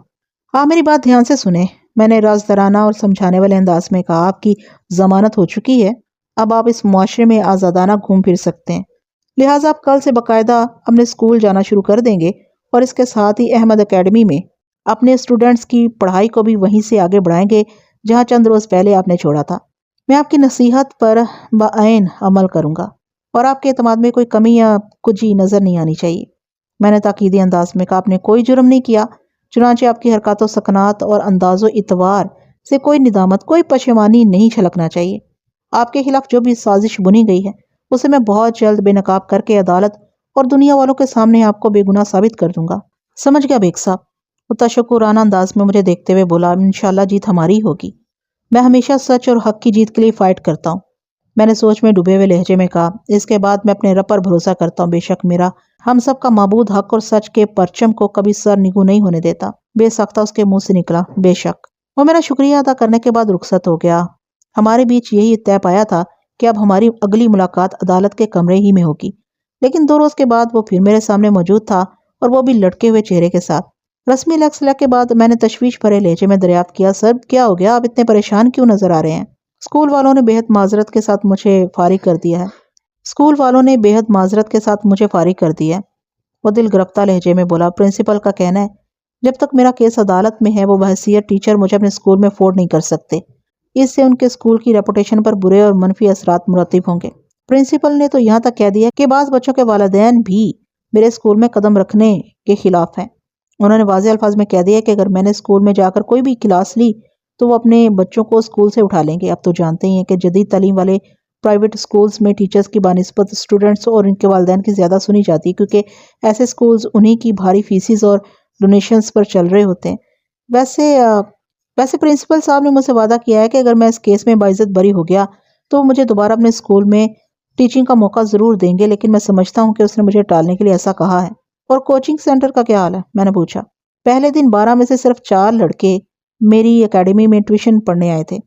آپ میری بات دھیان سے سنیں، میں نے رازدارانہ اور سمجھانے والے انداز میں کہا۔ آپ کی ضمانت ہو چکی ہے، اب آپ اس معاشرے میں آزادانہ گھوم پھر سکتے ہیں، لہٰذا آپ کل سے باقاعدہ اپنے اسکول جانا شروع کر دیں گے، اور اس کے ساتھ ہی احمد اکیڈمی میں اپنے اسٹوڈنٹس کی پڑھائی کو بھی وہیں سے آگے بڑھائیں گے جہاں چند روز پہلے آپ نے چھوڑا تھا۔ میں آپ کی نصیحت پر بعین عمل کروں گا، اور آپ کے اعتماد میں کوئی کمی یا کجی نظر نہیں آنی چاہیے۔ میں نے تاکیدی انداز میں کہا، آپ نے کوئی جرم نہیں کیا، چنانچہ آپ کی حرکات و سکنات اور انداز و اعتبار سے کوئی ندامت، کوئی پشیمانی نہیں چھلکنا چاہیے۔ آپ کے خلاف جو بھی سازش بنی گئی ہے اسے میں بہت جلد بے نقاب کر کے عدالت اور دنیا والوں کے سامنے آپ کو بے گناہ ثابت کر دوں گا۔ سمجھ گیا بیگ صاحب، وہ تشکرانہ انداز میں مجھے دیکھتے ہوئے بولا، انشاءاللہ جیت ہماری ہوگی۔ میں ہمیشہ سچ اور حق کی جیت کے لیے فائٹ کرتا ہوں، میں نے سوچ میں ڈوبے ہوئے لہجے میں کہا۔ اس کے بعد میں اپنے رب پر بھروسہ کرتا ہوں، بے شک میرا ہم سب کا معبود حق اور سچ کے پرچم کو کبھی سر نگو نہیں ہونے دیتا۔ بے سختہ اس کے منہ سے نکلا، بے شک۔ وہ میرا شکریہ ادا کرنے کے بعد رخصت ہو گیا۔ ہمارے بیچ یہی طے پایا تھا کہ اب ہماری اگلی ملاقات عدالت کے کمرے ہی میں ہوگی، لیکن 2 روز کے بعد وہ پھر میرے سامنے موجود تھا، اور وہ بھی لٹکے ہوئے چہرے کے ساتھ۔ رسمی لیکسلا کے بعد میں نے تشویش بھرے لہجے میں دریافت کیا، سر کیا ہو گیا، آپ اتنے پریشان کیوں نظر آ رہے ہیں؟ اسکول والوں نے بے حد معذرت کے ساتھ مجھے فارغ کر دیا ہے۔ وہ دل گرفتہ لہجے میں بولا، پرنسپل کا کہنا ہے جب تک میرا کیس عدالت میں ہے وہ بحیثیت ٹیچر مجھے اپنے اسکول میں افورڈ نہیں کر سکتے، اس سے ان کے اسکول کی ریپوٹیشن پر برے اور منفی اثرات مرتب ہوں گے۔ پرنسپل نے تو یہاں تک کہہ دیا کہ بعض بچوں کے والدین بھی میرے اسکول میں قدم رکھنے کے خلاف ہیں۔ انہوں نے واضح الفاظ میں کہہ دیا کہ اگر میں نے اسکول میں جا کر کوئی بھی کلاس لی تو وہ اپنے بچوں کو اسکول سے اٹھا لیں گے۔ اب تو جانتے ہی ہیں کہ جدید تعلیم والے پرائیویٹ اسکولز میں ٹیچرز کی بنسبت اسٹوڈنٹس اور ان کے والدین کی زیادہ سنی جاتی ہے، کیونکہ ایسے اسکولز انہی کی بھاری فیسز اور ڈونیشنز پر چل رہے ہوتے ہیں۔ ویسے پرنسپل صاحب نے مجھ سے وعدہ کیا ہے کہ اگر میں اس کیس میں باعزت بری ہو گیا تو وہ مجھے دوبارہ اپنے اسکول میں ٹیچنگ کا موقع ضرور دیں گے، لیکن میں سمجھتا ہوں کہ اس نے مجھے ٹالنے کے لیے ایسا کہا ہے۔ اور کوچنگ سینٹر کا کیا حال ہے؟ میں نے پوچھا۔ پہلے دن 12 میں سے صرف 4 لڑکے میری اکیڈمی میں ٹیوشن پڑھنے آئے تھے،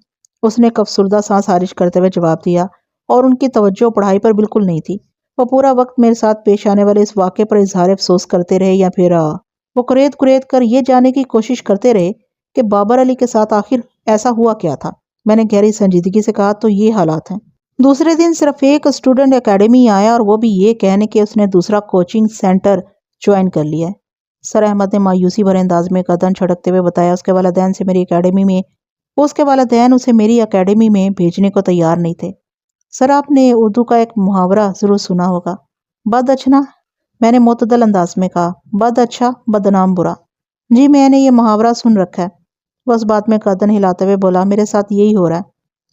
اس نے ایک افسردہ سانس خارج کرتے ہوئے جواب دیا، اور ان کی توجہ پڑھائی پر بالکل نہیں تھی۔ وہ پورا وقت میرے ساتھ پیش آنے والے اس واقعے پر اظہار افسوس کرتے رہے، یا پھر وہ کرید کر یہ جاننے کی کوشش کرتے رہے کہ بابر علی کے ساتھ آخر ایسا ہوا کیا تھا۔ میں نے گہری سنجیدگی سے کہا، تو یہ حالات ہیں۔ دوسرے دن صرف ایک اسٹوڈنٹ اکیڈمی آیا، اور وہ بھی یہ کہنے کہ اس نے دوسرا کوچنگ سینٹر جوائن کر لیا ہے۔ سر احمد نے مایوسی بھرے انداز میں گردن جھٹکتے ہوئے بتایا، اس کے والدین سے میری اکیڈمی میں اس کے والدین اسے میری اکیڈمی میں بھیجنے کو تیار نہیں تھے۔ سر آپ نے اردو کا ایک محاورہ ضرور سنا ہوگا، بد اچھنا؟ میں نے معتدل انداز میں کہا، بد اچھا بدنام برا۔ جی میں نے یہ محاورہ سن رکھا ہے۔ وہ اس بات میں گردن ہلاتے ہوئے بولا، میرے ساتھ یہی ہو رہا ہے،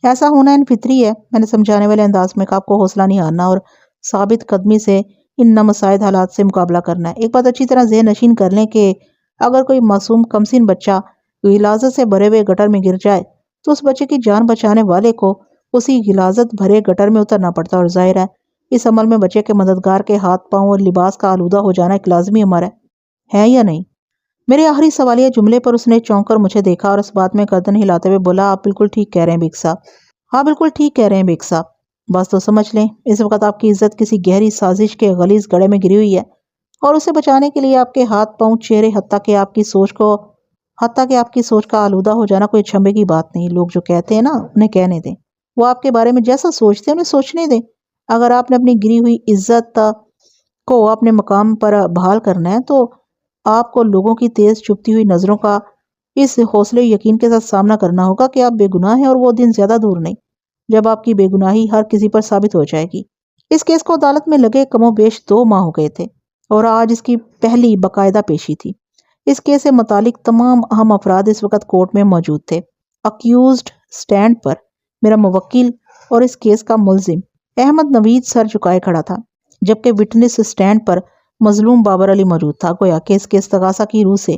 ایسا ہونا ان فطری ہے۔ میں نے سمجھانے والے انداز میں کہا، آپ کو حوصلہ نہیں ہارنا اور ثابت قدمی سے ان نامساعد حالات سے مقابلہ کرنا ہے۔ ایک بات اچھی طرح ذہن نشین کر لیں کہ اگر کوئی معصوم کمسن بچہ غلاظت سے بھرے ہوئے گٹر میں گر جائے تو اس بچے کی جان بچانے والے کو اسی غلاظت بھرے گٹر میں اترنا پڑتا ہے، اور ظاہر ہے اس عمل میں بچے کے مددگار کے ہاتھ پاؤں اور لباس کا آلودہ ہو جانا ایک لازمی امر ہے یا نہیں؟ میرے آخری سوالیہ جملے پر اس نے چونک کر مجھے دیکھا اور اس بات میں گردن ہلاتے ہوئے بولا، آپ بالکل ٹھیک کہہ رہے ہیں بیگ صاحب، ہاں بالکل ٹھیک کہہ رہے ہیں بیگ صاحب۔ بس تو سمجھ لیں اس وقت آپ کی عزت کسی گہری سازش کے غلیظ گڑھے میں گری ہوئی ہے، اور اسے بچانے کے لیے آپ کے ہاتھ پاؤں چہرے حتیٰ کہ آپ کی سوچ کا آلودہ ہو جانا کوئی اچھمبے کی بات نہیں۔ لوگ جو کہتے ہیں نا انہیں کہنے دیں، وہ آپ کے بارے میں جیسا سوچتے ہیں انہیں سوچنے دیں۔ اگر آپ نے اپنی گری ہوئی عزت کو اپنے مقام پر بحال کرنا ہے تو آپ کو لوگوں کی تیز چپتی ہوئی نظروں کا اس حوصلے یقین کے ساتھ سامنا کرنا ہوگا کہ آپ بے گناہ ہیں، اور وہ دن زیادہ دور نہیں جب آپ کی بے گناہی ہر کسی پر ثابت ہو جائے گی۔ اس کیس کو عدالت میں لگے کم و بیش 2 ماہ ہو گئے تھے اور آج اس کی پہلی باقاعدہ پیشی تھی۔ اس کیس سے متعلق تمام اہم افراد اس وقت کورٹ میں موجود تھے۔ اکیوزڈ سٹینڈ پر میرا موکل اور اس کیس کا ملزم احمد نوید سر جھکائے کھڑا تھا، جبکہ وٹنس سٹینڈ پر مظلوم بابر علی موجود تھا، گویا کہ اس کے استغاثہ کی روح سے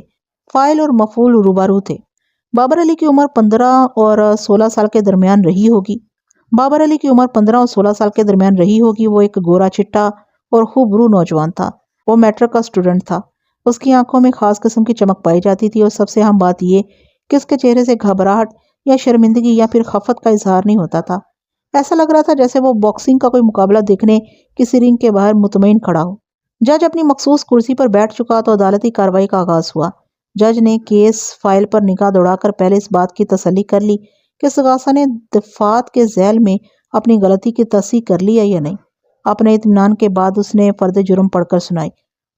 فاعل اور مفعول روبارو تھے۔ بابر علی کی عمر 15 اور 16 سال کے درمیان رہی ہوگی۔ وہ ایک گورا چٹا اور خوبرو نوجوان تھا۔ وہ میٹرک کا سٹوڈنٹ تھا۔ اس کی آنکھوں میں خاص قسم کی چمک پائی جاتی تھی، اور سب سے اہم بات یہ کہ اس کے چہرے سے گھبراہٹ یا شرمندگی یا پھر خفت کا اظہار نہیں ہوتا تھا۔ ایسا لگ رہا تھا جیسے وہ باکسنگ کا کوئی مقابلہ دیکھنے کسی رنگ کے باہر مطمئن کھڑا ہو۔ جج اپنی مخصوص کرسی پر بیٹھ چکا تو عدالتی کارروائی کا آغاز ہوا۔ جج نے کیس فائل پر نگاہ دوڑا کر پہلے اس بات کی تسلی کر لی کہ استغاثہ نے دفعات کے ذیل میں اپنی غلطی کی تصحیح کر لی ہے یا نہیں۔ اپنے اطمینان کے بعد اس نے فرد جرم پڑھ کر سنائی۔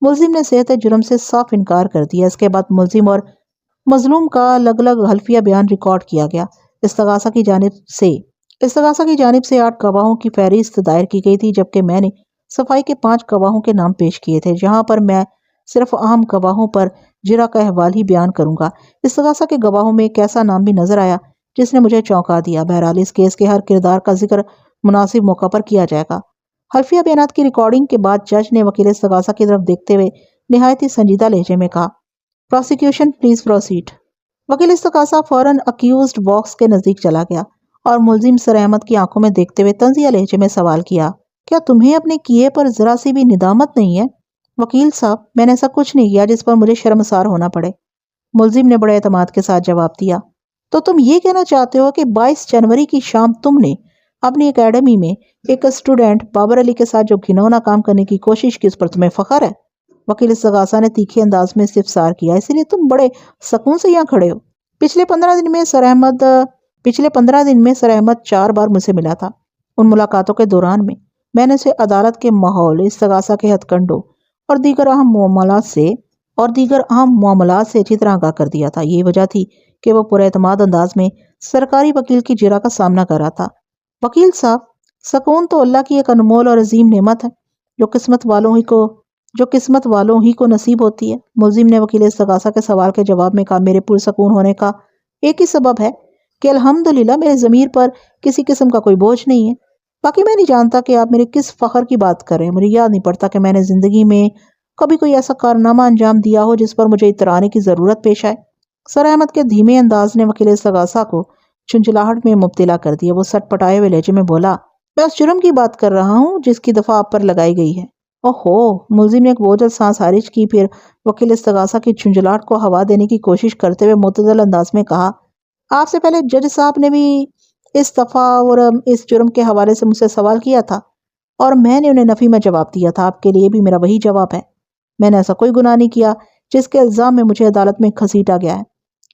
ملزم نے صحت جرم سے صاف انکار کر دیا۔ اس کے بعد ملزم اور مظلوم کا الگ الگ حلفیہ بیان ریکارڈ کیا گیا۔ استغاثہ کی جانب سے 8 گواہوں کی فہرست دائر کی گئی تھی، جبکہ میں نے صفائی کے 5 گواہوں کے نام پیش کیے تھے، جہاں پر میں صرف اہم گواہوں پر جرح کا احوال ہی بیان کروں گا۔ استغاثہ کے گواہوں میں ایک ایسا نام بھی نظر آیا جس نے مجھے چونکا دیا۔ بہرحال اس کیس کے ہر کردار کا ذکر مناسب موقع پر کیا جائے گا۔ حلفیہ بیانات کی ریکارڈنگ کے بعد جج نے وکیل استغاثہ کی طرف دیکھتے ہوئے نہایت ہی سنجیدہ لہجے میں کہا، پروسیکیوشن پلیز پروسیڈ۔ وکیل استغاثہ فوراً اکیوزڈ باکس کے نزدیک چلا گیا اور ملزم سر احمد کی آنکھوں میں دیکھتے ہوئے طنزیہ لہجے میں سوال کیا، کیا تمہیں اپنے کیے پر ذرا سی بھی ندامت نہیں ہے؟ وکیل صاحب، میں نے ایسا کچھ نہیں کیا جس پر مجھے شرمسار ہونا پڑے۔ ملزم نے بڑے اعتماد کے ساتھ جواب دیا، تو تم یہ کہنا چاہتے ہو کہ 22 جنوری کی شام تم نے اپنی اکیڈمی میں ایک اسٹوڈنٹ بابر علی کے ساتھ جو گھنونا کام کرنے کی کوشش کی، اس پر تمہیں فخر ہے؟ وکیل استغاثہ نے تیکھے انداز میں استفسار کیا، اسی لیے تم بڑے سکون سے یہاں کھڑے ہو؟ پچھلے 15 دن میں سر احمد 4 بار مجھ سے ملا تھا۔ ان ملاقاتوں کے دوران میں نے اسے عدالت کے ماحول، استغاثہ کے ہتھ کنڈوں اور دیگر اہم معاملات سے اچھی طرح آگاہ کر دیا تھا۔ یہی وجہ تھی کہ وہ پورے اعتماد انداز میں سرکاری وکیل کی جرح کا سامنا کر رہا تھا۔ وکیل صاحب، سکون تو اللہ کی ایک انمول اور عظیم نعمت ہے جو قسمت والوں ہی کو نصیب ہوتی ہے۔ ملزم نے وکیل استغاثہ کے سوال کے جواب میں کہا، میرے پرسکون ہونے کا ایک ہی سبب ہے کہ الحمدللہ میرے ضمیر پر کسی قسم کا کوئی بوجھ نہیں ہے۔ باقی میں نہیں جانتا کہ آپ میرے کس فخر کی بات کر رہے ہیں۔ مجھے یاد نہیں پڑتا کہ میں نے زندگی میں کبھی کوئی ایسا کارنامہ انجام دیا ہو جس پر مجھے اترانے کی ضرورت پیش آئے۔ سر احمد کے دھیمے انداز نے وکیل استغاثہ کو چنچلاہٹ میں مبتلا کر دیا۔ وہ سٹ پٹائے ہوئے لہجے میں بولا، میں اس جرم کی بات کر رہا ہوں جس کی دفعہ آپ پر لگائی گئی ہے۔ اوہو! ملزم نے ایک بوجھل سانس خارج کی، پھر وکیل استغاثہ کی چنچلاہٹ کو ہوا دینے کی کوشش کرتے ہوئے معتدل انداز میں کہا، آپ سے پہلے جج صاحب نے بھی اس دفعہ اور اس جرم کے حوالے سے مجھ سے سوال کیا تھا اور میں نے انہیں نفی میں جواب دیا تھا۔ آپ کے لیے بھی میرا وہی جواب ہے، میں نے ایسا کوئی گناہ نہیں کیا جس کے الزام میں مجھے عدالت میں گھسیٹا گیا ہے،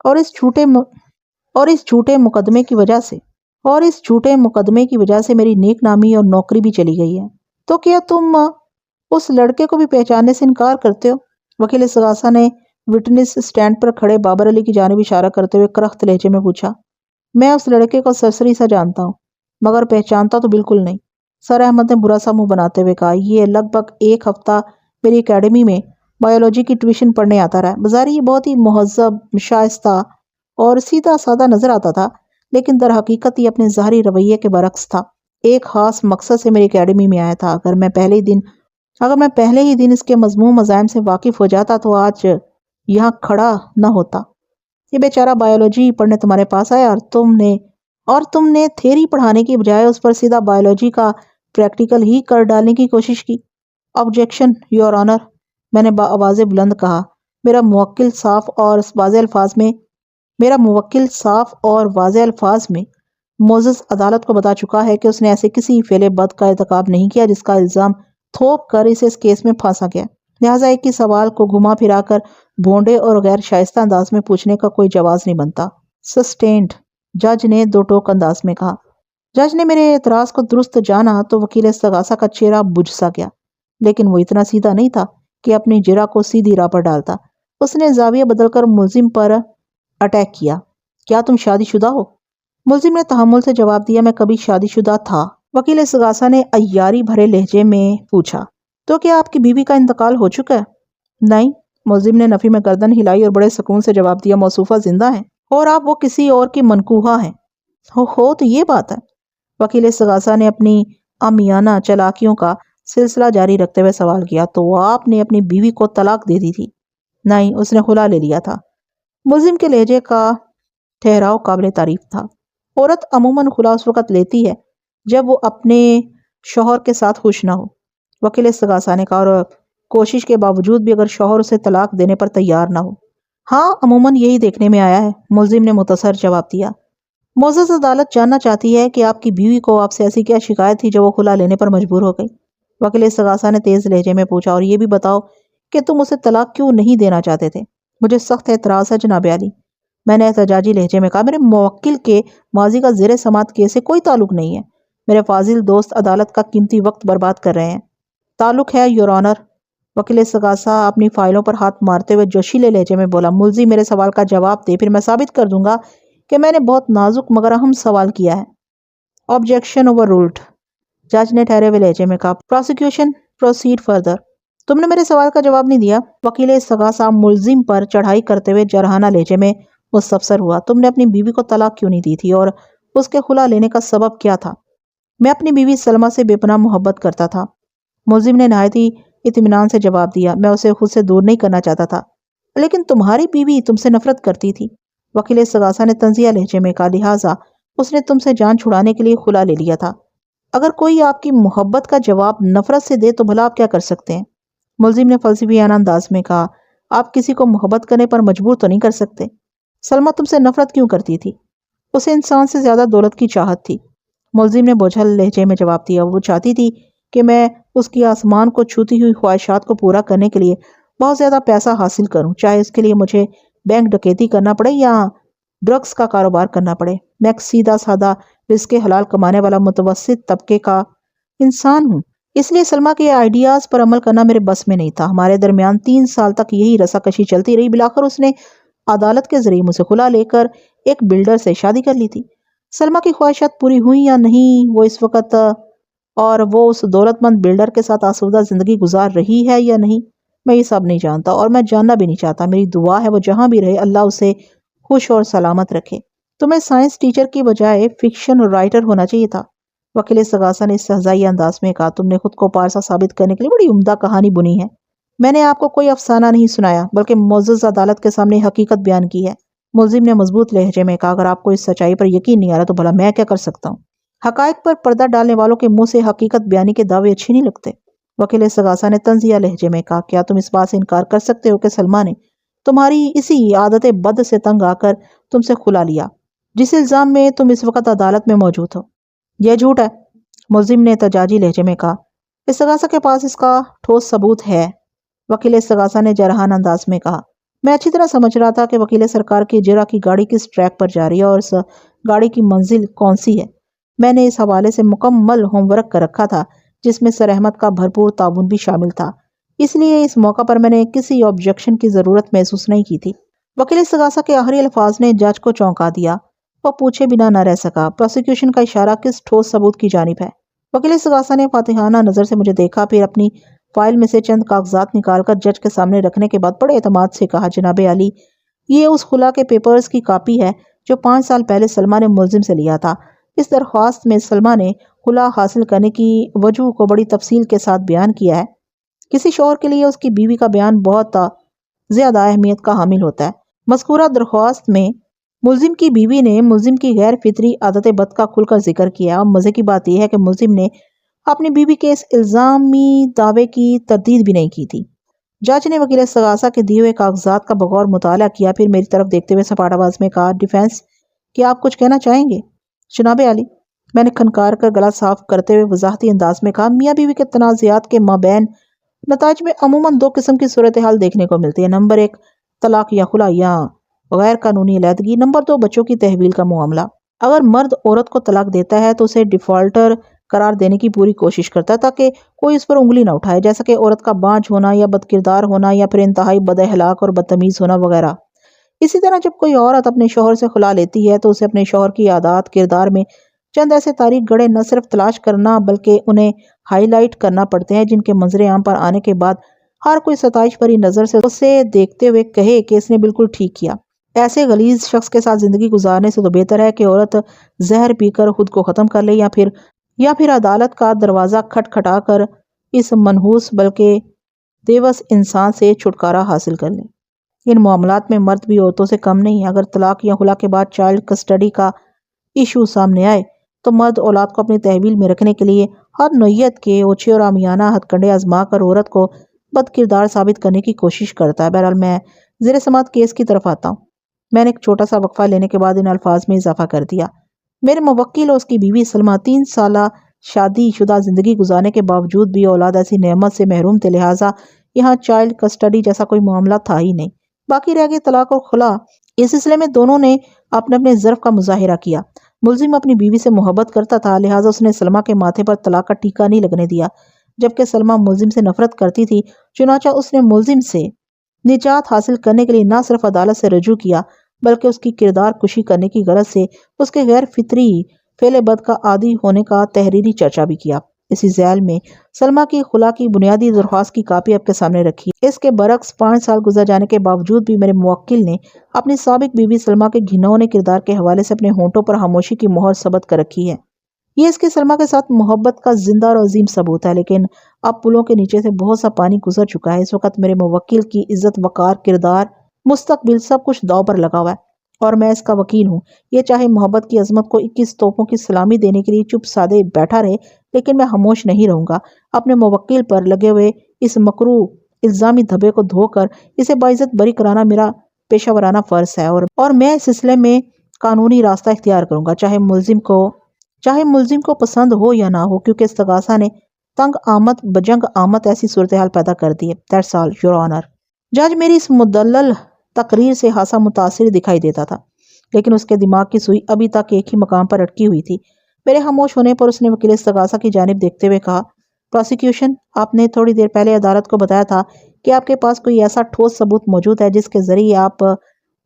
اور اس جھوٹے مقدمے کی وجہ سے میری نیک نامی اور نوکری بھی چلی گئی ہے۔ تو کیا تم اس لڑکے کو بھی پہچاننے سے انکار کرتے ہو؟ وکیل استغاثہ نے وٹنس سٹینڈ پر کھڑے بابر علی کی جانب اشارہ کرتے ہوئے کرخت لہجے میں پوچھا۔ میں اس لڑکے کو سرسری سا جانتا ہوں، مگر پہچانتا تو بالکل نہیں۔ سر احمد نے برا سا منہ بناتے ہوئے کہا، یہ لگ بھگ 1 ہفتہ میری اکیڈمی میں بایولوجی کی ٹیوشن پڑھنے آتا رہا۔ بظاہر یہ بہت ہی مہذب، شائستہ اور سیدھا سادہ نظر آتا تھا، لیکن در حقیقت یہ اپنے ظاہری رویے کے برعکس تھا۔ ایک خاص مقصد سے میری اکیڈمی میں آیا تھا۔ اگر میں پہلے ہی دن اس کے مضمون مزاحم سے واقف ہو جاتا تو آج یہاں کھڑا نہ ہوتا۔ یہ بیچارہ بایولوجی پڑھنے تمہارے پاس آیا اور تم نے تھیری پڑھانے کی بجائے اس پر سیدھا بایولوجی کا پریکٹیکل ہی کر ڈالنے کی کوشش کی۔ آبجیکشن یور آنر، میں نے بآواز بلند کہا۔ میرا موکل صاف اور واضح الفاظ میں معزز عدالت کو بتا چکا ہے کہ اس نے ایسے کسی فعل بد کا ارتکاب نہیں کیا جس کا الزام تھوپ کر اسے اس کیس میں پھانسا گیا، لہٰذا ایک ہی سوال کو گھما پھرا کر بھونڈے اور غیر شائستہ انداز میں پوچھنے کا کوئی جواز نہیں بنتا۔ سسٹینڈ، جج نے دو ٹوک انداز میں کہا۔ جج نے میرے اعتراض کو درست جانا تو وکیل استغاثہ کا چہرہ بجھ سا گیا، لیکن وہ اتنا سیدھا نہیں تھا کہ اپنی جرح کو سیدھی راہ پر ڈالتا۔ اس نے زاویہ بدل کر ملزم پر اٹیک کیا۔ کیا تم شادی شدہ ہو؟ ملزم نے تحمل سے جواب دیا، میں کبھی شادی شدہ تھا۔ وکیل استغاثہ نے عیاری بھرے لہجے میں پوچھا، تو کیا آپ کی بیوی کا انتقال ہو چکا ہے؟ نہیں، ملزم نے نفی میں گردن ہلائی اور بڑے سکون سے جواب دیا، موصوفہ زندہ ہیں اور آپ وہ کسی اور کی منکوحہ ہیں۔ ہو تو یہ بات ہے؟ وکیل استغاثہ نے اپنی عامیانہ چالاکیوں کا سلسلہ جاری رکھتے ہوئے سوال کیا، تو آپ نے اپنی بیوی کو طلاق دے دی تھی؟ نہیں، اس نے خلا لے لیا تھا۔ ملزم کے لہجے کا ٹھہراؤ قابل تعریف تھا۔ عورت عموماً خلا اس وقت لیتی ہے جب وہ اپنے شوہر کے ساتھ خوش نہ ہو، وکیل استغاثہ نے کہا، اور کوشش کے باوجود بھی اگر شوہر اسے طلاق دینے پر تیار نہ ہو۔ ہاں، عموماً یہی دیکھنے میں آیا ہے، ملزم نے مختصر جواب دیا۔ معزز عدالت جاننا چاہتی ہے کہ آپ کی بیوی کو آپ سے ایسی کیا شکایت تھی جو وہ خلا لینے پر مجبور ہو گئی؟ وکیل استغاثہ نے تیز لہجے میں پوچھا، اور یہ بھی بتاؤ کہ تم اسے طلاق کیوں نہیں دینا چاہتے تھے؟ مجھے سخت اعتراض ہے جناب عالی، میں نے احتجاجی لہجے میں کہا، میرے موکل کے ماضی کا زیر سماعت کیس سے کوئی تعلق نہیں ہے۔ میرے فاضل دوست عدالت کا قیمتی وقت برباد کر رہے ہیں۔ تعلق ہے یور آنر، وکیل استغاثہ اپنی فائلوں پر ہاتھ مارتے ہوئے جوشیلے لہجے میں بولا۔ ملزم میرے سوال کا جواب دے، پھر میں ثابت کر دوں گا کہ میں نے بہت نازک مگر اہم سوال کیا ہے۔ آبجیکشن اوور رولڈ، جج نے ٹھہرے ہوئے لہجے میں کہا۔ Prosecution proceed further. تم نے میرے سوال کا جواب نہیں دیا۔ وکیل استغاثہ ملزم پر چڑھائی کرتے ہوئے جرحانہ لہجے میں مستفسر ہوا، تم نے اپنی بیوی کو طلاق کیوں نہیں دی تھی اور اس کے خلا لینے کا سبب کیا تھا؟ میں اپنی بیوی سلمہ سے بے پناہ محبت کرتا تھا، ملزم نے نہایت ہی اطمینان سے جواب دیا۔ میں اسے خود سے دور نہیں کرنا چاہتا تھا، لیکن تمہاری بیوی تم سے نفرت کرتی تھی، وکیل استغاثہ نے طنزیہ لہجے میں کہا، لہٰذا اس نے تم سے جان چھڑانے کے لیے خلا لے لیا تھا۔ اگر کوئی آپ کی محبت کا جواب نفرت سے دے تو بھلا آپ کیا کر سکتے ہیں؟ ملزم نے فلسفیانہ انداز میں کہا، آپ کسی کو محبت کرنے پر مجبور تو نہیں کر سکتے۔ سلمہ تم سے نفرت کیوں کرتی تھی؟ اسے انسان سے زیادہ دولت کی چاہت تھی، ملزم نے بوجھل لہجے میں جواب دیا۔ وہ چاہتی تھی کہ میں اس کی آسمان کو چھوتی ہوئی خواہشات کو پورا کرنے کے لیے بہت زیادہ پیسہ حاصل کروں، چاہے اس کے لیے مجھے بینک ڈکیتی کرنا پڑے یا ڈرگز کا کاروبار کرنا پڑے۔ میں ایک سیدھا سادہ رزق حلال کمانے والا متوسط طبقے کا انسان ہوں، اس لیے سلمہ کے آئیڈیاز پر عمل کرنا میرے بس میں نہیں تھا۔ ہمارے درمیان 3 سال تک یہی رساکشی چلتی رہی، بالآخر اس نے عدالت کے ذریعے مجھ سے خلا لے کر ایک بلڈر سے شادی کر لی تھی۔ سلمہ کی خواہشات پوری ہوئیں یا نہیں وہ اس وقت، اور وہ اس دولت مند بلڈر کے ساتھ آسودہ زندگی گزار رہی ہے یا نہیں، میں یہ سب نہیں جانتا اور میں جاننا بھی نہیں چاہتا۔ میری دعا ہے وہ جہاں بھی رہے اللہ اسے خوش اور سلامت رکھے۔ تمہیں سائنس ٹیچر کی بجائے فکشن رائٹر ہونا چاہیے تھا، وکیل استغاثہ نے استہزائی انداز میں کہا۔ تم نے خود کو پارسا ثابت کرنے کے لیے بڑی عمدہ کہانی بنی ہے۔ میں نے آپ کو کوئی افسانہ نہیں سنایا بلکہ معزز عدالت کے سامنے حقیقت بیان کی ہے، ملزم نے مضبوط لہجے میں کہا۔ اگر آپ کو اس سچائی پر یقین نہیں آ رہا تو بھلا میں کیا کر سکتا ہوں؟ حقائق پر پردہ ڈالنے والوں کے منہ سے حقیقت بیانی کے دعوے اچھے نہیں لگتے، وکیل استغاثہ نے طنزیہ لہجے میں کہا۔ کیا تم اس بات سے انکار کر سکتے ہو کہ سلمہ نے تمہاری اسی عادت بد سے تنگ آ کر تم سے خلا لیا جس الزام میں تم اس وقت عدالت میں موجود ہو؟ یہ جھوٹ ہے، ملزم نے احتجاجی لہجے میں کہا۔ استغاثہ کے پاس اس کا ٹھوس ثبوت ہے، وکیل استغاثہ نے جرحانہ انداز میں کہا۔ میں اچھی طرح سمجھ رہا تھا کہ وکیل سرکار کی جرح کی گاڑی کس ٹریک پر جا رہی ہے اور اس گاڑی کی منزل کون سی ہے۔ میں نے اس حوالے سے مکمل ہوم ورک کر رکھا تھا جس میں سر احمد کا بھرپور تعاون بھی شامل تھا، اس لیے اس موقع پر میں نے کسی آبجیکشن کی ضرورت محسوس نہیں کی تھی۔ وکیل استغاثہ کے آخری الفاظ نے جج کو چونکا دیا وہ پوچھے بنا نہ رہ سکا۔ پروسیکیوشن کا اشارہ کس ٹھوس ثبوت کی جانب ہے؟ وکیل استغاثہ نے فاتحانہ نظر سے مجھے دیکھا، پھر اپنی فائل میں سے چند کاغذات نکال کر جج کے سامنے رکھنے کے بعد بڑے اعتماد سے کہا، جناب عالی، یہ اس خلا کے پیپرز کی کاپی ہے جو 5 سال پہلے سلمہ نے ملزم سے لیا تھا۔ اس درخواست میں سلمہ نے خلا حاصل کرنے کی وجہ کو بڑی تفصیل کے ساتھ بیان کیا ہے۔ کسی شوہر کے لیے اس کی بیوی کا بیان بہت زیادہ اہمیت کا حامل ہوتا ہے۔ مذکورہ درخواست میں ملزم کی بیوی نے ملزم کی غیر فطری عادت بد کا کھل کر ذکر کیا، اور مزے کی بات یہ ہے کہ ملزم نے اپنی بیوی کے اس الزامی دعوے کی تردید بھی نہیں کی تھی۔ جج نے وکیل استغاثہ کے دیے ہوئے کاغذات کا بغور مطالعہ کیا، پھر میری طرف دیکھتے ہوئے سپاٹ آواز میں کہا، ڈیفینس، کیا آپ کچھ کہنا چاہیں گے؟ جناب عالی، میں نے کھنکار کر گلا صاف کرتے ہوئے وضاحتی انداز میں کہا، میاں بیوی کے تنازعات کے مابین نتائج میں عموماً 2 قسم کی صورتحال دیکھنے کو ملتی ہے۔ نمبر 1 طلاق یا خلا یا غیر قانونی علیحدگی، نمبر 2 بچوں کی تحویل کا معاملہ۔ اگر مرد عورت کو طلاق دیتا ہے تو اسے ڈیفالٹر قرار دینے کی پوری کوشش کرتا ہے تاکہ کوئی اس پر انگلی نہ اٹھائے، جیسا کہ عورت کا بانجھ ہونا یا بد کردار ہونا یا پھر انتہائی بد اخلاق اور بدتمیز ہونا وغیرہ۔ اسی طرح جب کوئی عورت اپنے شوہر سے خلا لیتی ہے تو اسے اپنے شوہر کی عادات کردار میں چند ایسے تاریک گڑھے نہ صرف تلاش کرنا بلکہ انہیں ہائی لائٹ کرنا پڑتے ہیں، جن کے منظر عام پر آنے کے بعد ہر کوئی ستائش بھری نظر سے اسے دیکھتے ہوئے کہے کہ اس نے بالکل ٹھیک کیا۔ ایسے غلیظ شخص کے ساتھ زندگی گزارنے سے تو بہتر ہے کہ عورت زہر پی کر خود کو ختم کر لے یا پھر عدالت کا دروازہ کھٹکھٹا کر اس منحوس بلکہ دیوس انسان سے چھٹکارا حاصل کر لے۔ ان معاملات میں مرد بھی عورتوں سے کم نہیں ہے۔ اگر طلاق یا خلا کے بعد چائلڈ کسٹڈی کا ایشو سامنے آئے تو مرد اولاد کو اپنی تحویل میں رکھنے کے لیے ہر نوعیت کے اوچھے اور عامیانہ ہتھ کنڈے آزما کر عورت کو بد کردار ثابت کرنے کی کوشش کرتا ہے۔ بہرحال میں زیر سماعت کیس کی طرف آتا ہوں۔ میں نے ایک چھوٹا سا وقفہ لینے کے بعد ان الفاظ میں اضافہ کر دیا، میرے موکل اور اس کی بیوی سلمہ 3 سالہ شادی شدہ زندگی گزارنے کے باوجود بھی اولاد ایسی نعمت سے محروم تھے، لہٰذا یہاں چائلڈ کسٹڈی جیسا کوئی معاملہ تھا ہی نہیں۔ باقی رہ گئی طلاق اور خلا، اس سلسلے میں دونوں نے اپنے اپنے ظرف کا مظاہرہ کیا۔ ملزم اپنی بیوی سے محبت کرتا تھا، لہٰذا اس نے سلمہ کے ماتھے پر طلاق کا ٹیکا نہیں لگنے دیا، جبکہ سلمہ ملزم سے نفرت کرتی تھی، چنانچہ اس نے ملزم سے نجات حاصل کرنے کے لیے نہ صرف عدالت سے رجوع کیا بلکہ اس کی کردار کشی کرنے کی غرض سے اس کے غیر فطری فعل بد کا عادی ہونے کا تحریری چرچا بھی کیا۔ اسی ذیل میں سلمہ کی خلا کی بنیادی درخواست کی کاپی آپ کے سامنے رکھی۔ اس کے برعکس 5 سال گزر جانے کے باوجود بھی میرے موکل نے اپنی سابق بیوی سلمہ کے گھنونے کردار کے حوالے سے اپنے ہونٹوں پر خاموشی کی مہر ثبت کر رکھی ہے۔ یہ اس کی سلمہ کے ساتھ محبت کا زندہ اور عظیم ثبوت ہے، لیکن اب پلوں کے نیچے سے بہت سا پانی گزر چکا ہے۔ اس وقت میرے موکل کی عزت، وقار، کردار، مستقبل سب کچھ داؤ پر لگا ہوا ہے، اور میں اس کا وکیل ہوں۔ یہ چاہے محبت کی عظمت کو 21 توپوں کی سلامی دینے کے لیے چپ سادے بیٹھا رہے، لیکن میں خاموش نہیں رہوں گا۔ اپنے موکل پر لگے ہوئے اس مکروہ الزامی دھبے کو دھو کر اسے باعزت بری کرانا میرا پیشہ ورانہ فرض ہے، اور میں اس سلسلے میں قانونی راستہ اختیار کروں گا، چاہے ملزم کو پسند ہو یا نہ ہو، کیونکہ استغاثہ نے تنگ آمد بجنگ آمد ایسی صورتحال پیدا کر دی ہے۔ That's all, Your Honor۔ جج میری اس مدلل تقریر سے خاصا متاثر دکھائی دیتا تھا، لیکن اس کے دماغ کی سوئی ابھی تک ایک ہی مقام پر اٹکی ہوئی تھی۔ میرے خاموش ہونے پر اس نے وکیل استغاثہ کی جانب دیکھتے ہوئے کہا، پروسیکیوشن، آپ نے تھوڑی دیر پہلے عدالت کو بتایا تھا کہ آپ کے پاس کوئی ایسا ٹھوس ثبوت موجود ہے جس کے ذریعے آپ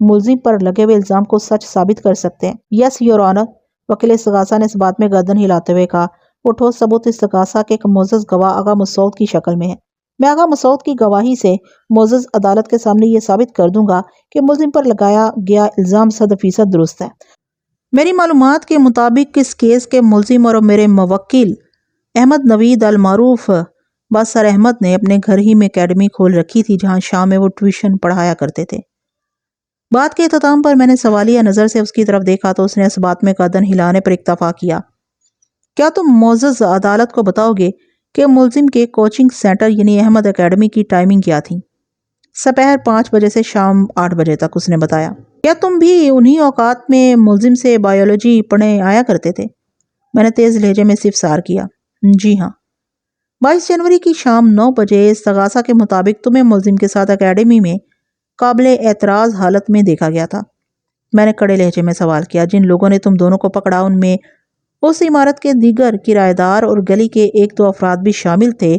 ملزم پر لگے ہوئے الزام کو سچ ثابت کر سکتے ہیں؟ یس یور آنر، وکیل استغاثہ نے اس بات میں گردن ہلاتے ہوئے کہا۔ وہ ٹھوس ثبوت استغاثہ کے ایک معزز گواہ آغا مسعود کی شکل میں ہے۔ میں آغا مسعود کی گواہی سے معزز عدالت کے سامنے یہ ثابت کر دوں گا کہ ملزم پر لگایا گیا الزام 100% درست ہے۔ میری معلومات کے مطابق اس کیس کے ملزم اور میرے موکل احمد نوید المعروف باسر احمد نے اپنے گھر ہی میں اکیڈمی کھول رکھی تھی، جہاں شام میں وہ ٹیوشن پڑھایا کرتے تھے۔ بات کے اختتام پر میں نے سوالیہ نظر سے اس کی طرف دیکھا تو اس نے اس بات میں گردن ہلانے پر اکتفا کیا۔ کیا تم معزز عدالت کو بتاؤ گے کہ ملزم کے کوچنگ سینٹر یعنی احمد اکیڈمی کی ٹائمنگ کیا تھی؟ سپہر 5 بجے سے شام 8 بجے تک، اس نے بتایا۔ کیا تم بھی انہی اوقات میں ملزم سے بایولوجی پڑھنے آیا کرتے تھے؟ میں نے تیز لہجے میں استفسار کیا۔ جی ہاں۔ 22 جنوری کی شام 9 بجے استغاثہ کے مطابق تمہیں ملزم کے ساتھ اکیڈمی میں قابل اعتراض حالت میں دیکھا گیا تھا۔ میں نے کڑے لہجے میں سوال کیا۔ جن لوگوں نے تم دونوں کو پکڑا ان میں اس عمارت کے دیگر کرایہ دار اور گلی کے 1-2 افراد بھی شامل تھے۔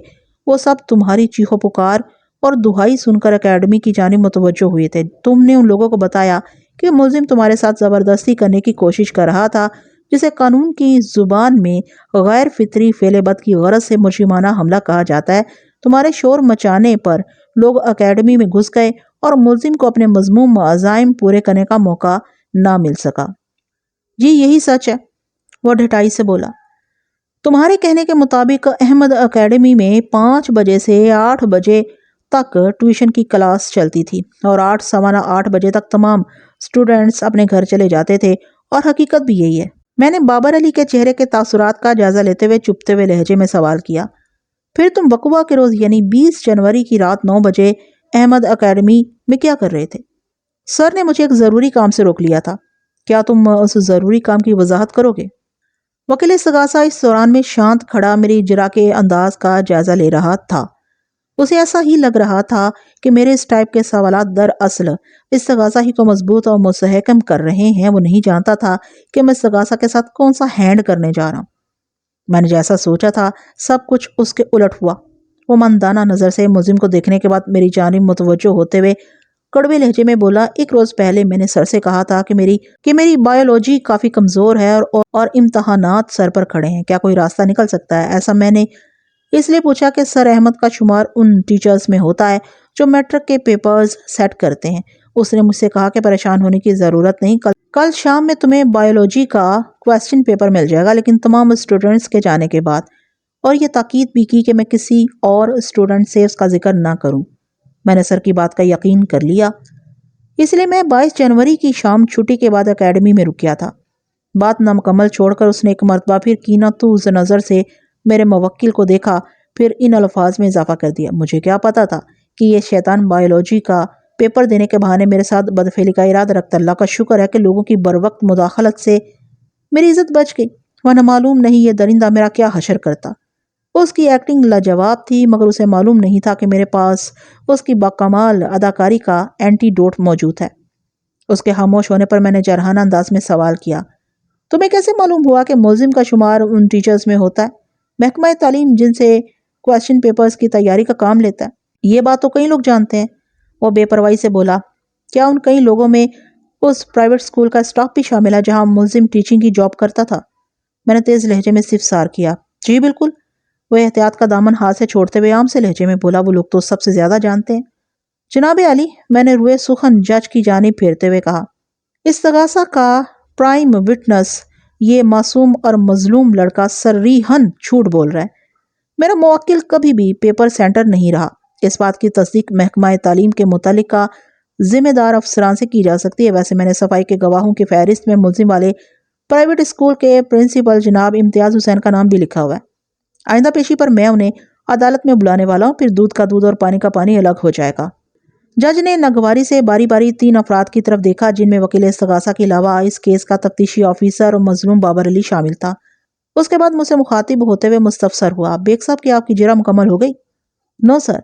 وہ سب تمہاری چیخو پکار اور دہائی سن کر اکیڈمی کی جانب متوجہ ہوئے تھے۔ تم نے ان لوگوں کو بتایا کہ ملزم تمہارے ساتھ زبردستی کرنے کی کوشش کر رہا تھا، جسے قانون کی زبان میں غیر فطری فعل بد کی غرض سے مجرمانہ حملہ کہا جاتا ہے، تمہارے شور مچانے پر لوگ اکیڈمی میں گھس گئے اور ملزم کو اپنے مذموم عزائم پورے کرنے کا موقع نہ مل سکا۔ جی یہی سچ ہے، وہ ڈھٹائی سے بولا۔ تمہارے کہنے کے مطابق احمد اکیڈمی میں 5 بجے سے 8 بجے تک ٹیوشن کی کلاس چلتی تھی اور 8:15 بجے تک تمام سٹوڈنٹس اپنے گھر چلے جاتے تھے، اور حقیقت بھی یہی ہے۔ میں نے بابر علی کے چہرے کے تاثرات کا جائزہ لیتے ہوئے چپتے ہوئے لہجے میں سوال کیا، پھر تم وقوع کے روز یعنی 20 جنوری کی رات 9 بجے احمد اکیڈمی میں کیا کر رہے تھے؟ سر نے مجھے ایک ضروری کام سے روک لیا تھا۔ کیا تم اس ضروری کام کی وضاحت کرو گے؟ وکیل استغاثہ اس دوران میں شانت کھڑا میری اجرا کے انداز کا جائزہ لے رہا تھا۔ اسے ایسا ہی لگ رہا تھا کہ میرے اس ٹائپ کے سوالات دراصل استغاثہ ہی کو مضبوط اور مستحکم کر رہے ہیں۔ وہ نہیں جانتا تھا کہ میں استغاثہ کے ساتھ کون سا ہینڈ کرنے جا رہا ہوں۔ میں نے جیسا سوچا تھا سب کچھ اس کے الٹ ہوا۔ وہ مندانہ نظر سے ملزم کو دیکھنے کے بعد میری جانب متوجہ ہوتے ہوئے کڑوے لہجے میں بولا، ایک روز پہلے میں نے سر سے کہا تھا کہ میری بایولوجی کافی کمزور ہے اور امتحانات سر پر کھڑے ہیں، کیا کوئی راستہ نکل سکتا ہے؟ ایسا میں نے اس لیے پوچھا کہ سر احمد کا شمار ان ٹیچرز میں ہوتا ہے جو میٹرک کے پیپرز سیٹ کرتے ہیں۔ اس نے مجھ سے کہا کہ پریشان ہونے کی ضرورت نہیں، کل شام میں تمہیں بایولوجی کا کوسچن پیپر مل جائے گا، لیکن تمام اسٹوڈنٹس کے جانے کے بعد، اور یہ تاکید بھی کی کہ میں کسی اور اسٹوڈنٹ سے اس کا ذکر نہ کروں۔ میں نے سر کی بات کا یقین کر لیا، اس لیے میں 22 جنوری کی شام چھٹی کے بعد اکیڈمی میں رکیا تھا۔ بات نامکمل چھوڑ کر اس نے ایک مرتبہ پھر کینہ توز نظر سے میرے موکل کو دیکھا، پھر ان الفاظ میں اضافہ کر دیا، مجھے کیا پتا تھا کہ یہ شیطان بایولوجی کا پیپر دینے کے بہانے میرے ساتھ بدفعلی کا ارادہ رکھتا۔ اللہ کا شکر ہے کہ لوگوں کی بروقت مداخلت سے میری عزت بچ گئی، ورنہ معلوم نہیں یہ درندہ میرا کیا حشر کرتا۔ اس کی ایکٹنگ لاجواب تھی، مگر اسے معلوم نہیں تھا کہ میرے پاس اس کی باکمال اداکاری کا اینٹی ڈوٹ موجود ہے۔ اس کے خاموش ہونے پر میں نے جرحانہ انداز میں سوال کیا، تمہیں کیسے معلوم ہوا کہ ملزم کا شمار ان ٹیچرز میں ہوتا ہے، محکمہ تعلیم جن سے کوسچن پیپرز کی تیاری کا کام لیتا ہے؟ یہ بات تو کئی لوگ جانتے ہیں، وہ بے پرواہی سے بولا۔ کیا ان کئی لوگوں میں اس پرائیویٹ اسکول کا اسٹاف بھی شامل ہے جہاں ملزم ٹیچنگ کی جاب کرتا تھا؟ میں نے تیز لہجے میں استفسار کیا۔ جی بالکل، وہ احتیاط کا دامن ہاتھ سے چھوڑتے ہوئے عام سے لہجے میں بولا، وہ لوگ تو سب سے زیادہ جانتے ہیں۔ جناب عالی، میں نے روئے سخن جج کی جانب پھیرتے ہوئے کہا، استغاثہ کا پرائم وٹنس یہ معصوم اور مظلوم لڑکا صریحاً جھوٹ بول رہا ہے۔ میرا موکل کبھی بھی پیپر سینٹر نہیں رہا۔ اس بات کی تصدیق محکمہ تعلیم کے متعلقہ ذمہ دار افسران سے کی جا سکتی ہے۔ ویسے میں نے صفائی کے گواہوں کی فہرست میں ملزم والے پرائیویٹ اسکول کے پرنسپل جناب امتیاز حسین کا نام بھی لکھا ہوا ہے۔ آئندہ پیشی پر میں انہیں عدالت میں بلانے والا ہوں، پھر دودھ کا دودھ اور پانی کا پانی الگ ہو جائے گا۔ جج نے ناگواری سے باری باری 3 افراد کی طرف دیکھا جن میں وکیل استغاثہ کے علاوہ اس کیس کا تفتیشی آفیسر اور مظلوم بابر علی شامل تھا۔ اس کے بعد مجھ سے مخاطب ہوتے ہوئے مستفسر ہوا، بیگ صاحب کیا آپ کی جرح مکمل ہو گئی؟ نو سر،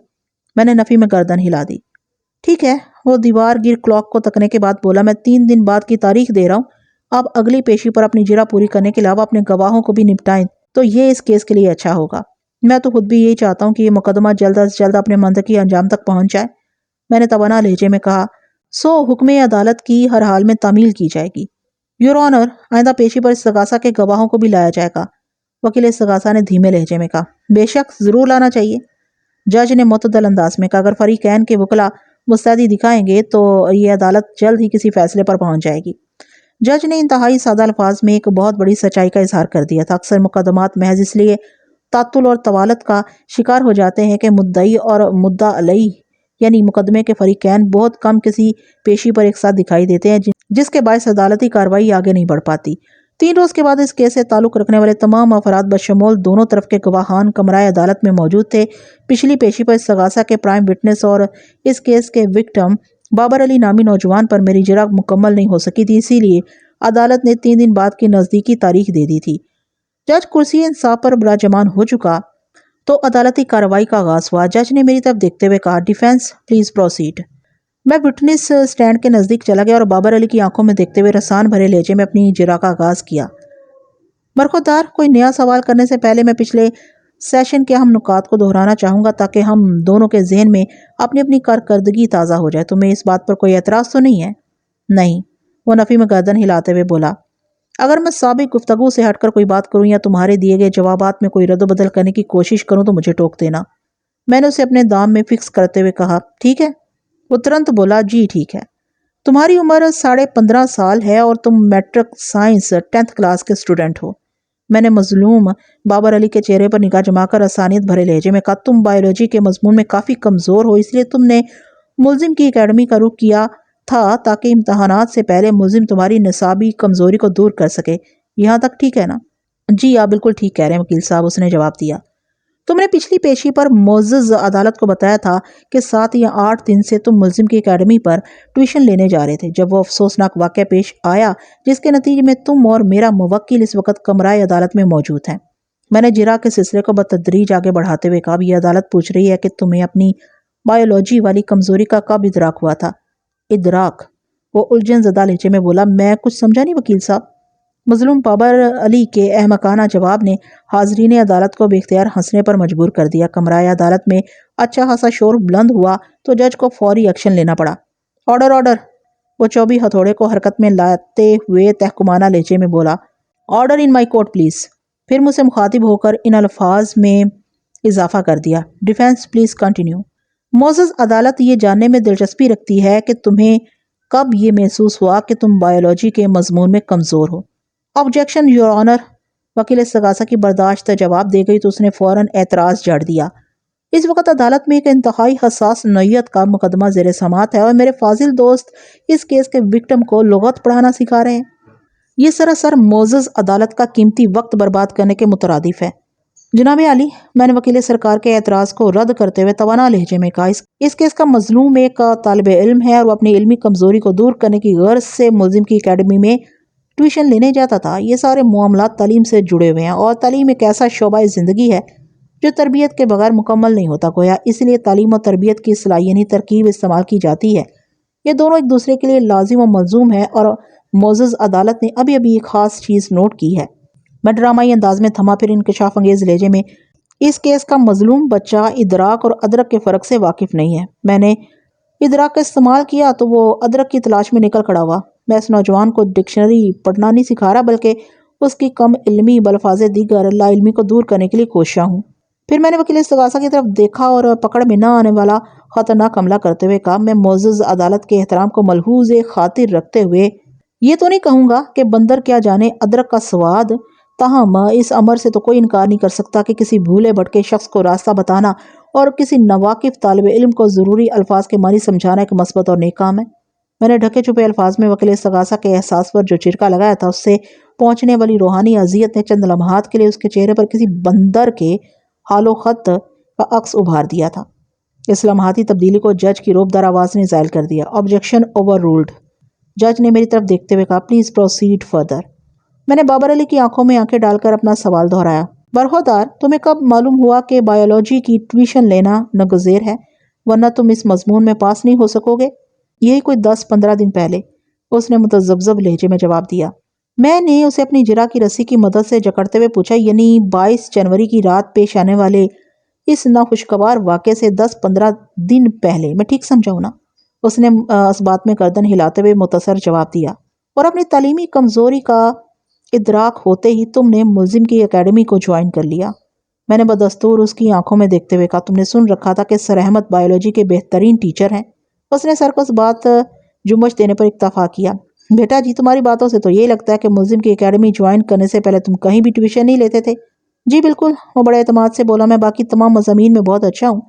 میں نے نفی میں گردن ہلا دی۔ ٹھیک ہے، وہ دیوار گیر کلاک کو تکنے کے بعد بولا، میں 3 دن بعد کی تاریخ دے رہا ہوں، آپ اگلی پیشی پر اپنی جرح پوری کرنے کے علاوہ اپنے گواہوں کو بھی نپٹائیں تو یہ اس کیس کے لیے اچھا ہوگا۔ میں تو خود بھی یہی چاہتا ہوں کہ یہ مقدمہ جلد از جلد اپنے منطقی انجام تک پہنچ جائے، میں نے توانا لہجے میں کہا۔ سو حکم عدالت کی ہر حال میں تعمیل کی جائے گی۔ یور آنر، آئندہ پیشی پر استغاثہ کے گواہوں کو بھی لایا جائے گا، وکیل استغاثہ نے دھیمے لہجے میں کہا۔ بے شک، ضرور لانا چاہیے، جج نے معتدل انداز میں کہا۔ اگر فریقین کے وکلاء مستعدی دکھائیں گے تو یہ عدالت جلد ہی کسی فیصلے پر پہنچ جائے گی۔ جج نے انتہائی سادہ الفاظ میں ایک بہت بڑی سچائی کا اظہار کر دیا تھا۔ اکثر مقدمات محض اس لیے تعطل اور طوالت کا شکار ہو جاتے ہیں کہ مدعی اور مدعا علیہ یعنی مقدمے کے فریقین بہت کم کسی پیشی پر ایک ساتھ دکھائی دیتے ہیں، جس کے باعث عدالتی کارروائی آگے نہیں بڑھ پاتی۔ 3 روز کے بعد اس کیس سے تعلق رکھنے والے تمام افراد بشمول دونوں طرف کے گواہان کمرائے عدالت میں موجود تھے۔ پچھلی پیشی پر استغاثہ کے پرائم وٹنس اور اس کیس کے وکٹم بابر علی نامی نوجوان پر میری جرح مکمل نہیں ہو سکی تھی، اسی لیے عدالت نے 3 دن بعد کی نزدیکی تاریخ دے دی تھی۔ جج کرسی انصاف پر براجمان ہو چکا تو عدالتی کارروائی کا آغاز ہوا۔ جج نے میری طرف دیکھتے ہوئے کہا، ڈیفینس پلیز پروسیڈ۔ میں وٹنس سٹینڈ کے نزدیک چلا گیا اور بابر علی کی آنکھوں میں دیکھتے ہوئے رسان بھرے لہجے میں اپنی جرح کا آغاز کیا۔ برخوردار، کوئی نیا سوال کرنے سے پہلے میں پچھلے سیشن کے اہم نکات کو دہرانا چاہوں گا تاکہ ہم دونوں کے ذہن میں اپنی اپنی کارکردگی تازہ ہو جائے۔ تمہیں اس بات پر کوئی اعتراض تو نہیں ہے؟ نہیں، وہ نفی میں گردن ہلاتے ہوئے بولا، اگر میں سابق گفتگو سے ہٹ کر کوئی بات کروں یا تمہارے دیے گئے جوابات میں کوئی رد و بدل کرنے کی کوشش کروں تو مجھے ٹوک دینا۔ میں نے اسے اپنے دام میں فکس کرتے ہوئے کہا، ٹھیک ہے؟ وہ ترنت بولا، جی ٹھیک ہے۔ تمہاری عمر 15.5 ہے اور تم میٹرک سائنس 10th کلاس کے اسٹوڈنٹ ہو۔ میں نے مظلوم بابر علی کے چہرے پر نگاہ جما کر حسانیت بھرے لہجے میں کہا، تم بایولوجی کے مضمون میں کافی کمزور ہو، اس لیے تم نے ملزم کی اکیڈمی کا رخ کیا تھا تاکہ امتحانات سے پہلے ملزم تمہاری نصابی کمزوری کو دور کر سکے۔ یہاں تک ٹھیک ہے نا؟ جی آپ بالکل ٹھیک کہہ رہے ہیں وکیل صاحب، اس نے جواب دیا۔ تم نے پچھلی پیشی پر معزز عدالت کو بتایا تھا کہ 7 یا 8 دن سے تم ملزم کی اکیڈمی پر ٹیوشن لینے جا رہے تھے جب وہ افسوسناک واقعہ پیش آیا جس کے نتیجے میں تم اور میرا موکل اس وقت کمرۂ عدالت میں موجود ہیں۔ میں نے جرا کے سلسلے کو بتدریج آگے بڑھاتے ہوئے کہا، یہ عدالت پوچھ رہی ہے کہ تمہیں اپنی بایولوجی والی کمزوری کا کب ادراک ہوا تھا؟ ادراک؟ وہ الجھن زدہ لہجے میں بولا، میں کچھ سمجھا نہیں وکیل صاحب۔ مظلوم بابر علی کے احمقانہ جواب نے حاضرین عدالت کو بے اختیار ہنسنے پر مجبور کر دیا۔ کمرۂ عدالت میں اچھا خاصا شور بلند ہوا تو جج کو فوری ایکشن لینا پڑا۔ Order order! وہ چوبی ہتھوڑے کو حرکت میں لاتے ہوئے تحکمانہ لہجے میں بولا، order in my court please. پھر مجھ سے مخاطب ہو کر ان الفاظ میں اضافہ کر دیا، ڈیفینس پلیز کنٹینیو۔ معزز عدالت یہ جاننے میں دلچسپی رکھتی ہے کہ تمہیں کب یہ محسوس ہوا کہ تم بایولوجی کے مضمون میں کمزور ہو؟ Objection your owner! وکیل استغاثہ کی برداشت جواب دے گئی تو اس نے فوراً اعتراض جڑ دیا۔ اس وقت عدالت میں ایک انتہائی حساس نوعیت کا مقدمہ زیر سماعت ہے اور میرے فاضل دوست اس کیس کے وکٹم کو لغت پڑھانا سکھا رہے ہیں۔ یہ سراسر معزز عدالت کا قیمتی وقت برباد کرنے کے مترادف ہے۔ جناب عالی، میں نے وکیل سرکار کے اعتراض کو رد کرتے ہوئے توانا لہجے میں کہا، اس کیس کا مظلوم ایک طالب علم ہے اور وہ اپنی علمی کمزوری کو دور کرنے کی غرض سے ملزم کی اکیڈمی میں ٹیوشن لینے جاتا تھا۔ یہ سارے معاملات تعلیم سے جڑے ہوئے ہیں اور تعلیم ایک ایسا شعبہ زندگی ہے جو تربیت کے بغیر مکمل نہیں ہوتا، گویا اس لیے تعلیم و تربیت کی صلاحیتی ترکیب استعمال کی جاتی ہے۔ یہ دونوں ایک دوسرے کے لیے لازم و ملزوم ہے اور معزز عدالت نے ابھی ایک خاص چیز نوٹ کی ہے۔ میں ڈرامائی انداز میں تھما، پھر انکشاف انگیز لہجے میں، اس کیس کا مظلوم بچہ ادراک اور ادرک کے فرق سے واقف نہیں ہے۔ میں نے ادراک کا استعمال کیا تو وہ ادرک کی تلاش میں نکل کھڑا ہوا۔ میں اس نوجوان کو ڈکشنری پڑھنا نہیں سکھا رہا بلکہ اس کی کم علمی بلفاظ دیگر لا علمی کو دور کرنے کے لیے کوشاں ہوں۔ پھر میں نے وکیل استغاثہ کی طرف دیکھا اور پکڑ میں نہ آنے والا خطرناک عملہ کرتے ہوئے کہا، میں معزز عدالت کے احترام کو ملحوظ خاطر رکھتے ہوئے یہ تو نہیں کہوں گا کہ بندر کیا جانے ادرک کا سواد، تاہم اس امر سے تو کوئی انکار نہیں کر سکتا کہ کسی بھولے بھٹکے شخص کو راستہ بتانا اور کسی ناواقف طالب علم کو ضروری الفاظ کے معنی سمجھانا ایک مثبت اور نیک کام ہے۔ میں نے ڈھکے چھپے الفاظ میں وکیل استغاثہ کے احساس پر جو چرکا لگایا تھا اس سے پہنچنے والی روحانی اذیت نے چند لمحات کے لیے اس کے چہرے پر کسی بندر کے حال و خط کا عکس ابھار دیا تھا۔ اس لمحاتی تبدیلی کو جج کی روبدار آواز نے زائل کر دیا۔ آبجیکشن اوور رولڈ! جج نے میری طرف دیکھتے ہوئے کہا، پلیز پروسیڈ فردر۔ میں نے بابر علی کی آنکھوں میں آنکھیں ڈال کر اپنا سوال دہرایا، برخودار، تمہیں کب معلوم ہوا کہ بایولوجی کی ٹیوشن لینا ناگزیر ہے ورنہ تم اس مضمون میں پاس نہیں ہو سکو گے؟ یہی کوئی 10-15 دن پہلے، اس نے متذبذب لہجے میں جواب دیا۔ میں نے اسے اپنی جرا کی رسی کی مدد سے جکڑتے ہوئے پوچھا، یعنی 22 جنوری کی رات پیش آنے والے اس ناخوشگوار واقعے سے 10-15 دن پہلے، میں ٹھیک سمجھا ہوں نا؟ اس نے اس بات میں گردن ہلاتے ہوئے متصر جواب دیا۔ اور اپنی تعلیمی کمزوری کا ادراک ہوتے ہی تم نے ملزم کی اکیڈمی کو جوائن کر لیا؟ میں نے بدستور اس کی آنکھوں میں دیکھتے ہوئے کہا، تم نے سن رکھا تھا کہ سر احمد بایولوجی کے بہترین ٹیچر ہیں؟ اس نے سر کو اس بات جنبش دینے پر اکتفا کیا۔ بیٹا جی، تمہاری باتوں سے تو یہ لگتا ہے کہ ملزم کی اکیڈمی جوائن کرنے سے پہلے تم کہیں بھی ٹیوشن نہیں لیتے تھے۔ جی بالکل، وہ بڑے اعتماد سے بولا، میں باقی تمام مضامین میں بہت اچھا ہوں،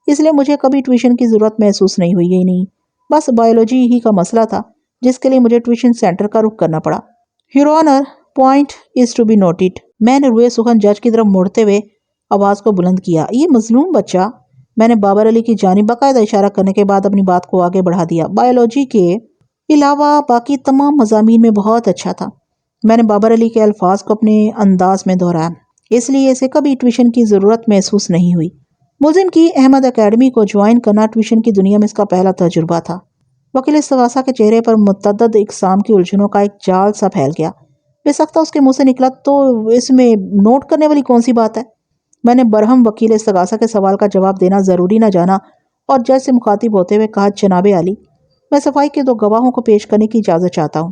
اس لیے مجھے کبھی ٹیوشن کی ضرورت محسوس نہیں ہوئی۔ یہی نہیں، بس بایولوجی ہی کا مسئلہ تھا جس کے لیے مجھے ٹیوشن سینٹر کا رخ کرنا پڑا۔ Your honour, point is to be noted. میں نے روئے سخن جج کی طرف مڑتے ہوئے آواز کو بلند کیا، یہ مظلوم بچہ، میں نے بابر علی کی جانب باقاعدہ اشارہ کرنے کے بعد اپنی بات کو آگے بڑھا دیا، بایولوجی کے علاوہ باقی تمام مضامین میں بہت اچھا تھا۔ میں نے بابر علی کے الفاظ کو اپنے انداز میں دہرایا، اس لیے اسے کبھی ٹیوشن کی ضرورت محسوس نہیں ہوئی۔ ملزم کی احمد اکیڈمی کو جوائن کرنا ٹیوشن کی دنیا میں اس کا پہلا تجربہ تھا۔ وکیل استغاثہ کے چہرے پر متعدد اقسام کی الجھنوں کا ایک جال سا پھیل گیا۔ بے سختہ اس کے منہ سے نکلا، تو اس میں نوٹ کرنے والی کون سی بات ہے؟ میں نے برہم وکیل استغاثہ کے سوال کا جواب دینا ضروری نہ جانا اور جج سے مخاطب ہوتے ہوئے کہا، جناب عالی، میں صفائی کے 2 گواہوں کو پیش کرنے کی اجازت چاہتا ہوں۔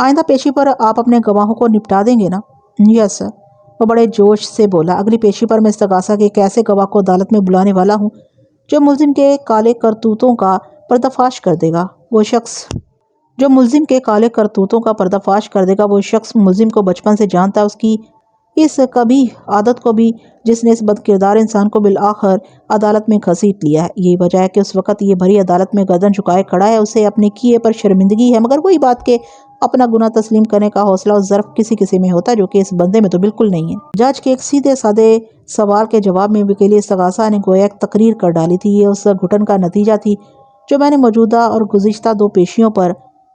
آئندہ پیشی پر آپ اپنے گواہوں کو نپٹا دیں گے نا؟ یس سر، وہ بڑے جوش سے بولا۔ اگلی پیشی پر میں استغاثہ کے ایک ایسے گواہ کو عدالت میں بلانے والا ہوں جو ملزم کے کالے کرتوتوں کا پردہ فاش کر دے گا۔ وہ شخص ملزم کو بچپن سے جانتا ہے، اس کی اس کبھی عادت کو بھی، جس نے اس بد کردار انسان کو بالآخر عدالت میں گھسیٹ لیا ہے۔ یہی وجہ ہے کہ اس وقت یہ بھری عدالت میں گردن جھکائے کھڑا ہے۔ اسے اپنے کیے پر شرمندگی ہے، مگر وہی بات کہ اپنا گناہ تسلیم کرنے کا حوصلہ اور ظرف کسی میں ہوتا ہے، جو کہ اس بندے میں تو بالکل نہیں ہے۔ جج کے ایک سیدھے سادے سوال کے جواب میں وکیل استغاثہ نے گویا ایک تقریر کر ڈالی تھی۔ یہ اس گھٹن کا نتیجہ تھی جو میں نے موجودہ اور گزشتہ 2 پیشیوں پر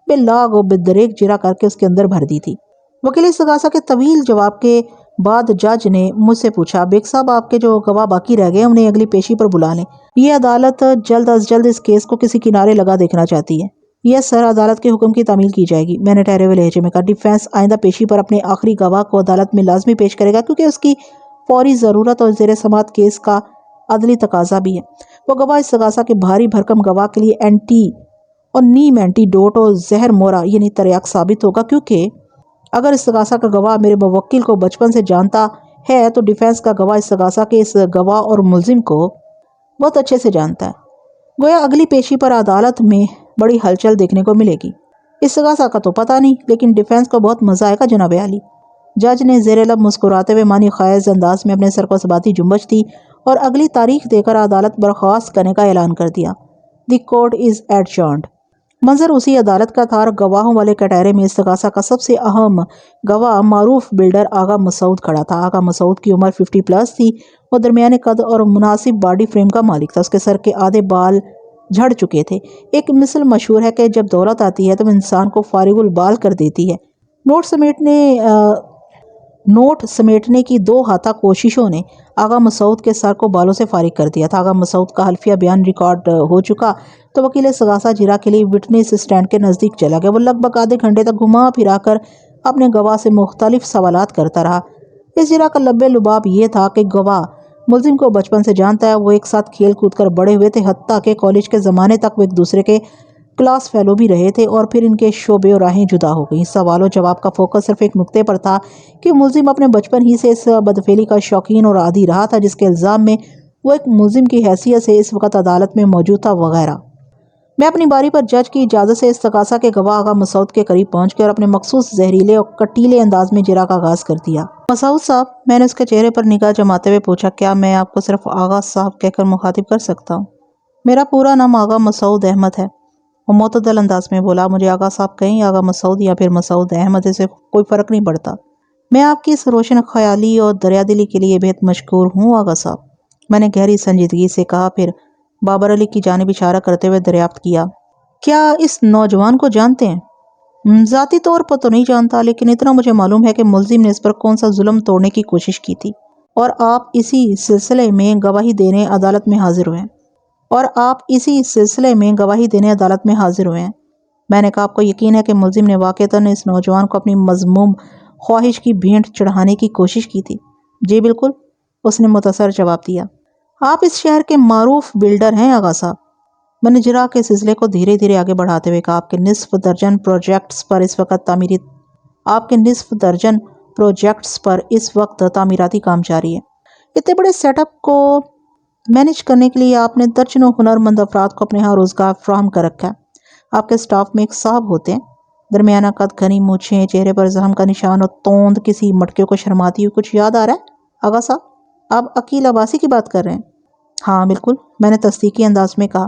باللاغ و بالدریغ جرا کر کے اس کے اندر بھر دی تھی۔ وکیل استغاثہ کے طویل جواب کے بعد جج نے مجھ سے پوچھا، بیگ صاحب آپ کے جو گواہ باقی رہ گئے انہیں اگلی پیشی پر بلا لیں۔ یہ عدالت جلد از جلد اس کیس کو کسی کنارے لگا دیکھنا چاہتی ہے۔ یس سر، عدالت کے حکم کی تعمیل کی جائے گی، میں نے ٹھہرے ہوئے لہجے میں کہا۔ ڈیفینس آئندہ پیشی پر اپنے آخری گواہ کو عدالت میں لازمی پیش کرے گا کیونکہ اس کی فوری ضرورت اور زیر سماعت کیس کا عدلی تقاضا بھی ہے۔ وہ گواہ استغاثہ کے بھاری بھرکم گواہ کے لیے اینٹی اور نیم اینٹی ڈوٹ اور زہر مورا یعنی تریاق ثابت ہوگا، کیونکہ اگر استغاثہ کا گواہ میرے موکل کو بچپن سے جانتا ہے تو ڈیفینس کا گواہ استغاثہ کے اس گواہ اور ملزم کو بہت اچھے سے جانتا ہے۔ گویا اگلی پیشی پر عدالت میں بڑی ہلچل دیکھنے کو ملے گی۔ استغاثہ کا تو پتہ نہیں، لیکن ڈیفینس کو بہت مزہ آئے گا جناب عالی۔ جج نے زیر لب مسکراتے ہوئے معنی خیز انداز میں اپنے سر کو ثباتی جنبش دی اور اگلی تاریخ دے کر عدالت برخاست کرنے کا اعلان کر دیا۔ The court is adjourned. منظر اسی عدالت کا تھا اور گواہوں والے کٹہرے میں استغاثہ کا سب سے اہم گواہ معروف بلڈر آغا مسعود کھڑا تھا۔ آغا مسعود کی عمر 50 پلس تھی۔ وہ درمیانے قد اور مناسب باڈی فریم کا مالک تھا۔ اس کے سر کے آدھے بال جھڑ چکے تھے۔ ایک مثل مشہور ہے کہ جب دولت آتی ہے تو انسان کو فارغ البال کر دیتی ہے۔ نوٹ سمیٹنے کی 2 ہاتھا کوششوں نے آغا مسعود کے سر کو بالوں سے فارغ کر دیا تھا۔ آغا مسعود کا حلفیہ بیان ریکارڈ ہو چکا تو وکیل استغاثہ جرا کے لیے وٹنس اسٹینڈ کے نزدیک چلا گیا۔ وہ لگ بھگ آدھے گھنٹے تک گھما پھرا کر اپنے گواہ سے مختلف سوالات کرتا رہا۔ اس جرا کا لب لباب یہ تھا کہ گواہ ملزم کو بچپن سے جانتا ہے، وہ ایک ساتھ کھیل کود کر بڑے ہوئے تھے، حتیٰ کہ کالج کے زمانے تک وہ ایک دوسرے کے کلاس فیلو بھی رہے تھے، اور پھر ان کے شعبے اور راہیں جدا ہو گئیں۔ سوال و جواب کا فوکس صرف ایک نقطے پر تھا کہ ملزم اپنے بچپن ہی سے اس بدفعلی کا شوقین اور عادی رہا تھا جس کے الزام میں وہ ایک ملزم کی حیثیت سے اس وقت عدالت میں موجود تھا، وغیرہ۔ میں اپنی باری پر جج کی اجازت سے استغاثہ کے گواہ آغا مسعود کے قریب پہنچ گیا اور اپنے مخصوص زہریلے اور کٹیلے انداز میں جرا کا آغاز کر دیا۔ مسعود صاحب، میں نے اس کے چہرے پر نگاہ جماتے ہوئے پوچھا، کیا میں آپ کو صرف آغا صاحب کہہ کر مخاطب کر سکتا ہوں؟ میرا پورا نام آغا مسعود احمد ہے۔ وہ معتدل انداز میں بولا، مجھے آغا صاحب کہیں، آغا مسعود یا پھر مسعود احمد، اسے کوئی فرق نہیں پڑتا۔ میں آپ کی اس روشن خیالی اور دریا دلی کے لیے بہت مشکور ہوں آغا صاحب، میں نے گہری سنجیدگی سے کہا، پھر بابر علی کی جانب اشارہ کرتے ہوئے دریافت کیا، کیا اس نوجوان کو جانتے ہیں؟ ذاتی طور پر تو نہیں جانتا، لیکن اتنا مجھے معلوم ہے کہ ملزم نے اس پر کون سا ظلم توڑنے کی کوشش کی تھی اور آپ اسی سلسلے میں گواہی دینے عدالت میں حاضر ہوئے ہیں۔ میں نے کہا، آپ کو یقین ہے کہ ملزم نے واقعتاً اس نوجوان کو اپنی مذموم خواہش کی بھینٹ چڑھانے کی کوشش کی تھی؟ جی بالکل، اس نے متصر جواب دیا۔ آپ اس شہر کے معروف بلڈر ہیں آغا صاحب؟ میں نے جرا کے سلسلے کو دھیرے دھیرے آگے بڑھاتے ہوئے کہا، آپ کے نصف درجن پروجیکٹس پر اس وقت تعمیراتی کام جاری ہے۔ اتنے بڑے سیٹ اپ کو مینیج کرنے کے لیے آپ نے درجنوں ہنرمند افراد کو اپنے ہاں روزگار فراہم کر رکھا ہے۔ آپ کے سٹاف میں ایک صاحب ہوتے ہیں، درمیانہ قد، گھنی مونچھیں، چہرے پر زخم کا نشان اور توند کسی مٹکے کو شرماتی ہوئی۔ کچھ یاد آ رہا ہے آغا صاحب؟ آپ عقیل عباسی کی بات کر رہے ہیں؟ ہاں بالکل، میں نے تصدیقی انداز میں کہا۔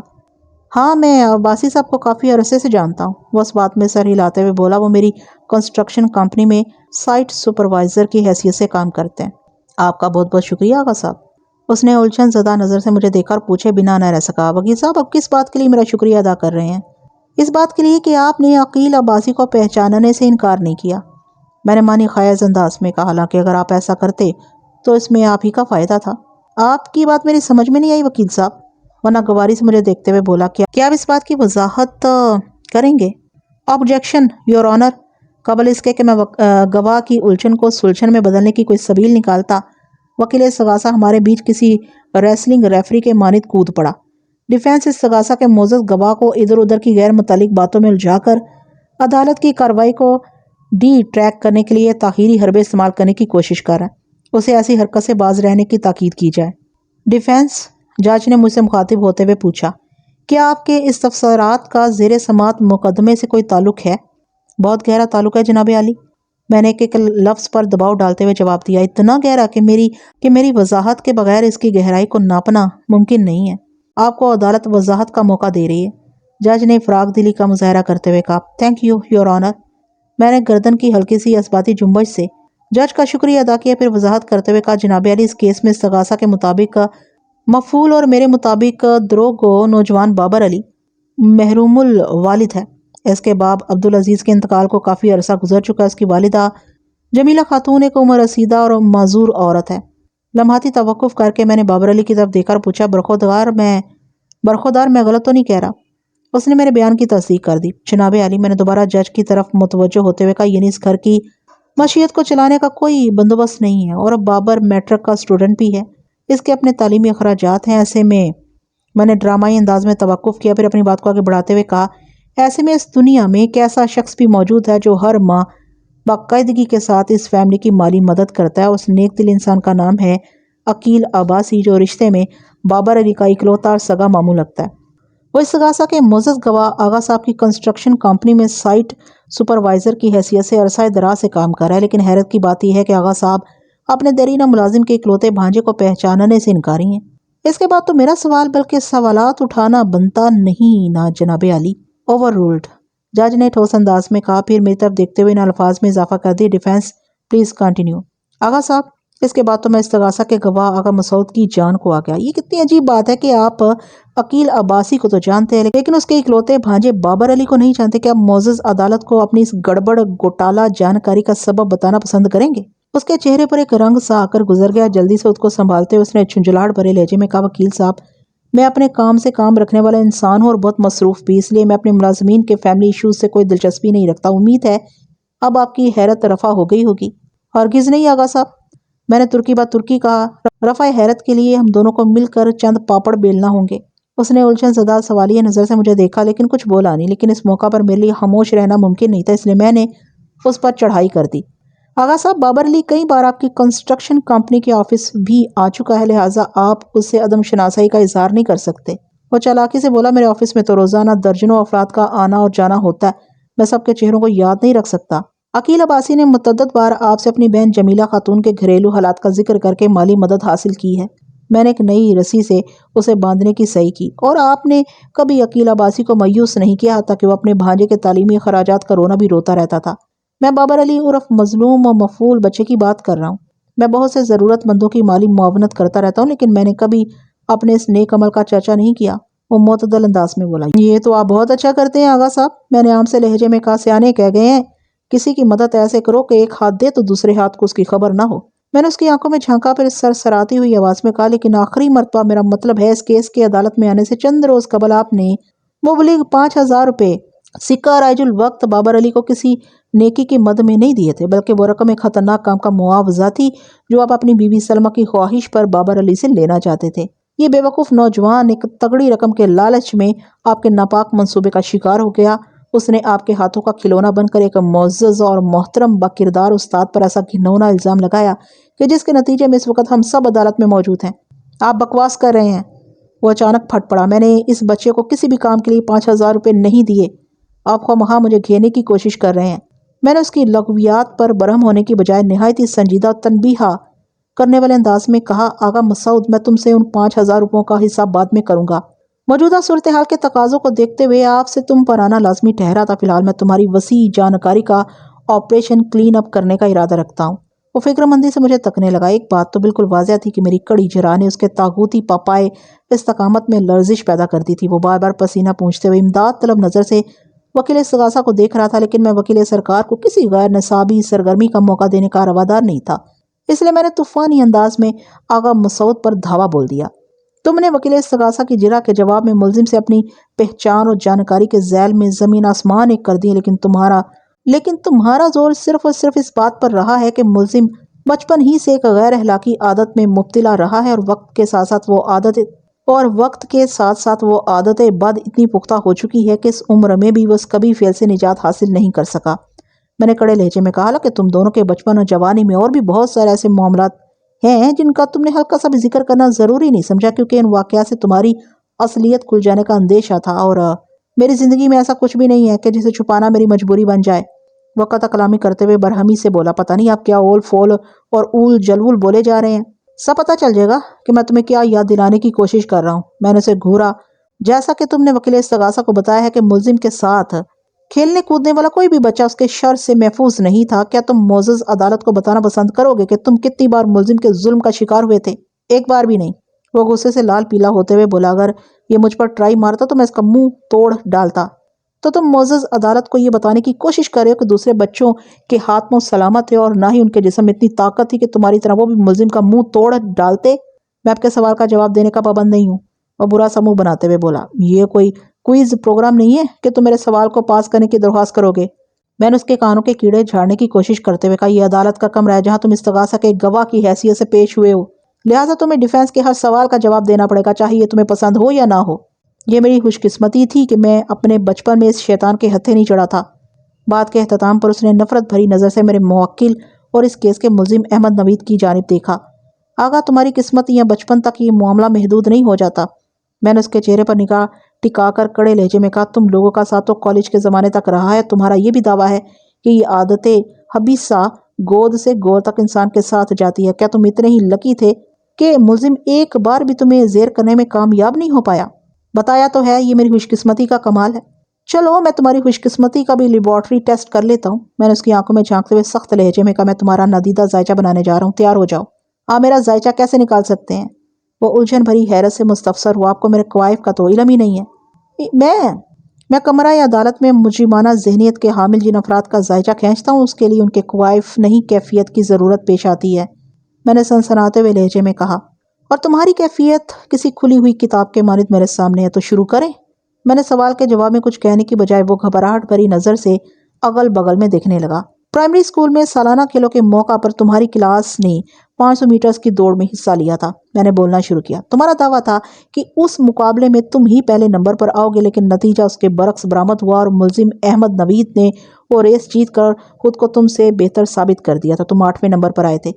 ہاں، میں عباسی صاحب کو کافی عرصے سے جانتا ہوں۔ وہ اس بات میں سر ہلاتے ہوئے بولا، وہ میری کنسٹرکشن کمپنی میں سائٹ سپروائزر کی حیثیت سے کام کرتے ہیں۔ آپ کا بہت بہت شکریہ آغا صاحب۔ اس نے الجھن زدہ نظر سے مجھے دیکھا اور پوچھے بنا نہ رہ سکا، وکیل صاحب آپ کس بات کے لیے میرا شکریہ ادا کر رہے ہیں؟ اس بات کے لیے کہ آپ نے عقیل عباسی کو پہچاننے سے انکار نہیں کیا، میں نے معنی خیز انداز میں کہا، حالانکہ اگر آپ ایسا کرتے تو اس میں آپ ہی کا فائدہ تھا۔ آپ کی بات میری سمجھ میں نہیں آئی وکیل صاحب، ورنہ گواری سے مجھے دیکھتے ہوئے بولا، کیا آپ اس بات کی وضاحت کریں گے؟ آبجیکشن یور آنر، قبل اس کے کہ میں گواہ کی الجھن کو سلجھن میں بدلنے کی کوئی سبیل نکالتا، وکیل استغاثہ ہمارے بیچ کسی ریسلنگ ریفری کے مانند کود پڑا۔ ڈیفینس استغاثہ کے معزز گواہ کو ادھر ادھر کی غیر متعلق باتوں میں الجھا کر عدالت کی کارروائی کو ڈی ٹریک کرنے کے لیے تاخیری حربے استعمال کرنے کی کوشش کر رہا ہے، اسے ایسی حرکت سے باز رہنے کی تاکید کی جائے۔ ڈیفینس جج نے مجھ سے مخاطب ہوتے ہوئے پوچھا، کیا آپ کے استفسارات کا زیر سماعت مقدمے سے کوئی تعلق ہے؟ بہت گہرا تعلق ہے جناب عالی، میں نے ایک لفظ پر دباؤ ڈالتے ہوئے جواب دیا، اتنا گہرا کہ میری وضاحت کے بغیر اس کی گہرائی کو ناپنا ممکن نہیں ہے۔ آپ کو عدالت وضاحت کا موقع دے رہی ہے۔ جج نے فراغ دلی کا مظاہرہ کرتے ہوئے کہا، تھینک یو یور آنر۔ میں نے گردن کی ہلکی سی اثباتی جنبش سے جج کا شکریہ ادا کیا، پھر وضاحت کرتے ہوئے کہا، جناب عالی، اس کیس میں استغاثہ کے مطابق مفعول اور میرے مطابق دروغ نوجوان بابر علی محروم الوالد ہے۔ اس کے باب عبدالعزیز کے انتقال کو کافی عرصہ گزر چکا ہے۔ اس کی والدہ جمیلہ خاتون ایک عمر رسیدہ اور معذور عورت ہے۔ لمحاتی توقف کر کے میں نے بابر علی کی طرف دیکھا اور پوچھا، برخودار میں غلط تو نہیں کہہ رہا؟ اس نے میرے بیان کی تصدیق کر دی۔ جناب عالی، میں نے دوبارہ جج کی طرف متوجہ ہوتے ہوئے کہا، یعنی اس گھر کی معیشت کو چلانے کا کوئی بندوبست نہیں ہے، اور اب بابر میٹرک کا اسٹوڈنٹ بھی ہے، اس کے اپنے تعلیمی اخراجات ہیں۔ ایسے میں نے ڈرامائی انداز میں توقف کیا، پھر اپنی بات کو آگے بڑھاتے ہوئے کہا، ایسے میں اس دنیا میں ایک ایسا شخص بھی موجود ہے جو ہر ماہ باقاعدگی کے ساتھ اس فیملی کی مالی مدد کرتا ہے۔ اس نیک دل انسان کا نام ہے عقیل عباسی، جو رشتے میں بابر علی کا اکلوتا اور سگا ماموں لگتا ہے۔ وہ استغاثہ کے معزز گواہ آغا صاحب کی کنسٹرکشن کمپنی میں سائٹ سپروائزر کی حیثیت سے عرصہ دراز سے کام کر رہا ہے، لیکن حیرت کی بات یہ ہے کہ آغا صاحب اپنے دیرینہ ملازم کے اکلوتے بھانجے کو پہچاننے سے انکاری ہیں۔ اس کے بعد تو میرا سوال بلکہ سوالات اٹھانا بنتا نہیں نا جناب عالی۔ اوور رولڈ، جج نے ٹھوس انداز میں کہا، پھر میری طرف دیکھتے ہوئے ان الفاظ میں اضافہ کر دی، ڈیفینس پلیز کنٹینیو۔ آغا صاحب، اس کے بعد تو میں استغاثہ کے گواہ آغا مسعود کی جان کو آ گیا۔ یہ کتنی عجیب بات ہے کہ آپ عقیل عباسی کو تو جانتے ہیں لیکن اس کے اکلوتے بھانجے بابر علی کو نہیں جانتے۔ کیا معزز عدالت کو اپنی اس گڑبڑ گوٹالہ جانکاری کا سبب بتانا پسند کریں گے؟ اس کے چہرے پر ایک رنگ سا آ کر گزر گیا۔ جلدی سے اس کو سنبھالتے ہوئے اس نے جھنجھلاہٹ بھرے لہجے میں کہا، وکیل صاحب، میں اپنے کام سے کام رکھنے والا انسان ہوں اور بہت مصروف بھی، اس لیے میں اپنے ملازمین کے فیملی ایشوز سے کوئی دلچسپی نہیں رکھتا۔ امید ہے اب آپ کی حیرت رفع ہو گئی ہوگی۔ ہرگز نہیں آغا صاحب، میں نے ترکی بات ترکی کہا، رفع حیرت کے لیے ہم دونوں کو مل کر چند پاپڑ بیلنا ہوں گے۔ اس نے الجھن زدہ سوالیہ نظر سے مجھے دیکھا لیکن کچھ بولا نہیں، لیکن اس موقع پر میرے لیے خاموش رہنا ممکن نہیں تھا، اس لیے میں نے اس پر چڑھائی کر دی۔ آغا صاحب، بابر علی کئی بار آپ کی کنسٹرکشن کمپنی کے آفس بھی آ چکا ہے، لہٰذا آپ اس سے عدم شناسائی کا اظہار نہیں کر سکتے۔ وہ چالاکی سے بولا، میرے آفس میں تو روزانہ درجنوں افراد کا آنا اور جانا ہوتا ہے، میں سب کے چہروں کو یاد نہیں رکھ سکتا۔ عقیل عباسی نے متعدد بار آپ سے اپنی بہن جمیلہ خاتون کے گھریلو حالات کا ذکر کر کے مالی مدد حاصل کی ہے۔ میں نے ایک نئی رسی سے اسے باندھنے کی صحیح کی، اور آپ نے کبھی عقیل عباسی کو مایوس نہیں کیا، حتیٰ کہ وہ اپنے بھانجے کے تعلیمی اخراجات کا رونا بھی روتا رہتا تھا۔ میں بابر علی عرف مظلوم و مفعول بچے کی بات کر رہا ہوں۔ میں بہت سے ضرورت مندوں کی مالی معاونت کرتا رہتا ہوں، لیکن میں نے کبھی اپنے اس نیک عمل کا چرچا نہیں کیا۔ وہ معتدل انداز میں بولا، یہ تو آپ بہت اچھا کرتے ہیں آغا صاحب۔ میں نے عام سے لہجے میں کہا، سیانے کہہ گئے ہیں، کسی کی مدد ایسے کرو کہ ایک ہاتھ دے تو دوسرے ہاتھ کو اس کی خبر نہ ہو۔ میں نے اس کی آنکھوں میں جھانکا، پھر سرسراتی ہوئی آواز میں کہا، لیکن آخری مرتبہ میرا مطلب ہے، اس کیس کے عدالت میں آنے سے چند روز قبل آپ نے مبلغ 5,000 روپے سکہ رائج الوقت بابر علی کو کسی نیکی کی مد میں نہیں دیے تھے، بلکہ وہ رقم ایک خطرناک کام کا معاوضہ تھی جو آپ اپنی بیوی سلمہ کی خواہش پر بابر علی سے لینا چاہتے تھے۔ یہ بے وقوف نوجوان ایک تگڑی رقم کے لالچ میں آپ کے ناپاک منصوبے کا شکار ہو گیا۔ اس نے آپ کے ہاتھوں کا کھلونا بن کر ایک معزز اور محترم باکردار استاد پر ایسا گھناؤنا الزام لگایا کہ جس کے نتیجے میں اس وقت ہم سب عدالت میں موجود ہیں۔ آپ بکواس کر رہے ہیں۔ وہ اچانک پھٹ پڑا، میں نے اس بچے کو کسی بھی کام کے لیے 5,000 روپے نہیں دیے، آپ خواہ مجھے گھیرنے کی کوشش کر رہے ہیں۔ میں نے اس کی لغویات پر برہم ہونے کی بجائے نہایت ہی سنجیدہ تنبیہ کرنے والے انداز میں کہا، آغا مسعود، میں تم سے ان 5,000 روپوں کا حساب بعد میں کروں گا۔ موجودہ صورتحال کے تقاضوں کو دیکھتے ہوئے آپ سے تم پر آنا لازمی ٹھہرا تھا۔ فی الحال میں تمہاری وسیع جانکاری کا آپریشن کلین اپ کرنے کا ارادہ رکھتا ہوں۔ وہ فکر مندی سے مجھے تکنے لگا۔ ایک بات تو بالکل واضح تھی کہ میری کڑی جرح نے اس کے طاغوتی پاپائے استقامت میں لرزش پیدا کر دی تھی۔ وہ بار بار پسینہ پونچھتے ہوئے امداد طلب نظر سے وکیل استغاثہ کو دیکھ رہا تھا، لیکن میں وکیل سرکار کو کسی غیر نصابی سرگرمی کا موقع دینے کا روادار نہیں تھا، اس لیے میں نے طوفانی انداز میں آغا مسعود پر دھاوا بول دیا۔ تم نے وکیل استغاثہ کی جرح کے جواب میں ملزم سے اپنی پہچان اور جانکاری کے ذیل میں زمین آسمان ایک کر دی، لیکن تمہارا زور صرف اور صرف اس بات پر رہا ہے کہ ملزم بچپن ہی سے ایک غیر اخلاقی عادت میں مبتلا رہا ہے، اور وقت کے ساتھ ساتھ وہ عادت بد اتنی پختہ ہو چکی ہے کہ اس عمر میں بھی وہ اس کبھی فعل سے نجات حاصل نہیں کر سکا۔ میں نے کڑے لہجے میں کہا، حالانکہ تم دونوں کے بچپن اور جوانی میں اور بھی بہت سارے ایسے معاملات ہیں جن کا تم نے ہلکا سا بھی ذکر کرنا ضروری نہیں سمجھا، کیونکہ ان واقعات سے تمہاری اصلیت کھل جانے کا اندیشہ تھا، اور میری زندگی میں ایسا کچھ بھی نہیں ہے کہ جسے چھپانا میری مجبوری بن جائے۔ وہ قطع کلامی کرتے ہوئے برہمی سے بولا، پتہ نہیں آپ کیا اول فول اور اول جلول بولے جا رہے ہیں، سب پتہ چل جائے گا کہ میں تمہیں کیا یاد دلانے کی کوشش کر رہا ہوں۔ میں نے اسے گھورا، جیسا کہ تم نے وکیل استغاثہ کو بتایا ہے کہ ملزم کے ساتھ کھیلنے کودنے والا کوئی بھی بچہ اس کے شر سے محفوظ نہیں تھا، کیا تم معزز عدالت کو بتانا پسند کرو گے کہ تم کتنی بار ملزم کے ظلم کا شکار ہوئے تھے؟ ایک بار بھی نہیں۔ وہ غصے سے لال پیلا ہوتے ہوئے بولا، اگر یہ مجھ پر ٹرائی مارتا تو میں اس کا منہ توڑ ڈالتا۔ تو تم معزز عدالت کو یہ بتانے کی کوشش کر رہے ہو کہ دوسرے بچوں کے ہاتھ میں سلامت ہے اور نہ ہی ان کے جسم میں اتنی طاقت تھی کہ تمہاری طرح وہ بھی ملزم کا منہ توڑ ڈالتے؟ میں آپ کے سوال کا جواب دینے کا پابند نہیں ہوں۔ وہ برا سا منہ بناتے ہوئے بولا، یہ کوئی کوئز پروگرام نہیں ہے کہ تم میرے سوال کو پاس کرنے کی درخواست کرو گے۔ میں نے اس کے کانوں کے کیڑے جھاڑنے کی کوشش کرتے ہوئے کہا، یہ عدالت کا کمرہ ہے جہاں تم استغاثہ کے گواہ کی حیثیت سے پیش ہوئے ہو، لہٰذا تمہیں ڈیفینس کے ہر سوال کا جواب دینا پڑے گا، چاہے یہ تمہیں پسند ہو یا نہ ہو۔ یہ میری خوش قسمتی تھی کہ میں اپنے بچپن میں اس شیطان کے ہتھے نہیں چڑھا تھا۔ بات کے اختتام پر اس نے نفرت بھری نظر سے میرے موکل اور اس کیس کے ملزم احمد نوید کی جانب دیکھا۔ آگا تمہاری قسمت یا بچپن تک یہ معاملہ محدود نہیں ہو جاتا۔ میں نے اس کے چہرے پر نگاہ ٹکا کر کڑے لہجے میں کہا، تم لوگوں کا ساتھ تو کالج کے زمانے تک رہا ہے، تمہارا یہ بھی دعویٰ ہے کہ یہ عادت حبیثہ گود سے گود تک انسان کے ساتھ جاتی ہے، کیا تم اتنے ہی لکی تھے کہ ملزم ایک بار بھی تمہیں زیر کرنے میں کامیاب نہیں ہو پایا؟ بتایا تو ہے، یہ میری خوش قسمتی کا کمال ہے۔ چلو میں تمہاری خوش قسمتی کا بھی لیبارٹری ٹیسٹ کر لیتا ہوں۔ میں نے اس کی آنکھوں میں جھانکتے ہوئے سخت لہجے میں کہا، میں تمہارا نادیدہ ذائچہ بنانے جا رہا ہوں، تیار ہو جاؤ۔ آپ میرا ذائچہ کیسے نکال سکتے ہیں؟ وہ الجھن بھری حیرت سے مستفسر ہوا، آپ کو میرے کوائف کا تو علم ہی نہیں ہے۔ میں کمرہ یا عدالت میں مجرمانہ ذہنیت کے حامل جن افراد کا ذائچہ کھینچتا ہوں، اس کے لیے ان کے کوائف نہیں کیفیت کی ضرورت پیش آتی ہے، میں نے سنسناتے ہوئے لہجے میں کہا، اور تمہاری کیفیت کسی کھلی ہوئی کتاب کے مانند میرے سامنے ہے، تو شروع کریں۔ میں نے سوال کے جواب میں کچھ کہنے کی بجائے وہ گھبراہٹ بھری نظر سے اگل بغل میں دیکھنے لگا۔ پرائمری اسکول میں سالانہ کھیلوں کے موقع پر تمہاری کلاس نے 500 میٹرز کی دوڑ میں حصہ لیا تھا۔ میں نے بولنا شروع کیا۔ تمہارا دعویٰ تھا کہ اس مقابلے میں تم ہی پہلے نمبر پر آؤ گے، لیکن نتیجہ اس کے برعکس برآمد ہوا اور ملزم احمد نوید نے وہ ریس جیت کر خود کو تم سے بہتر ثابت کر دیا تھا۔ تم 8ویں نمبر پر آئے تھے۔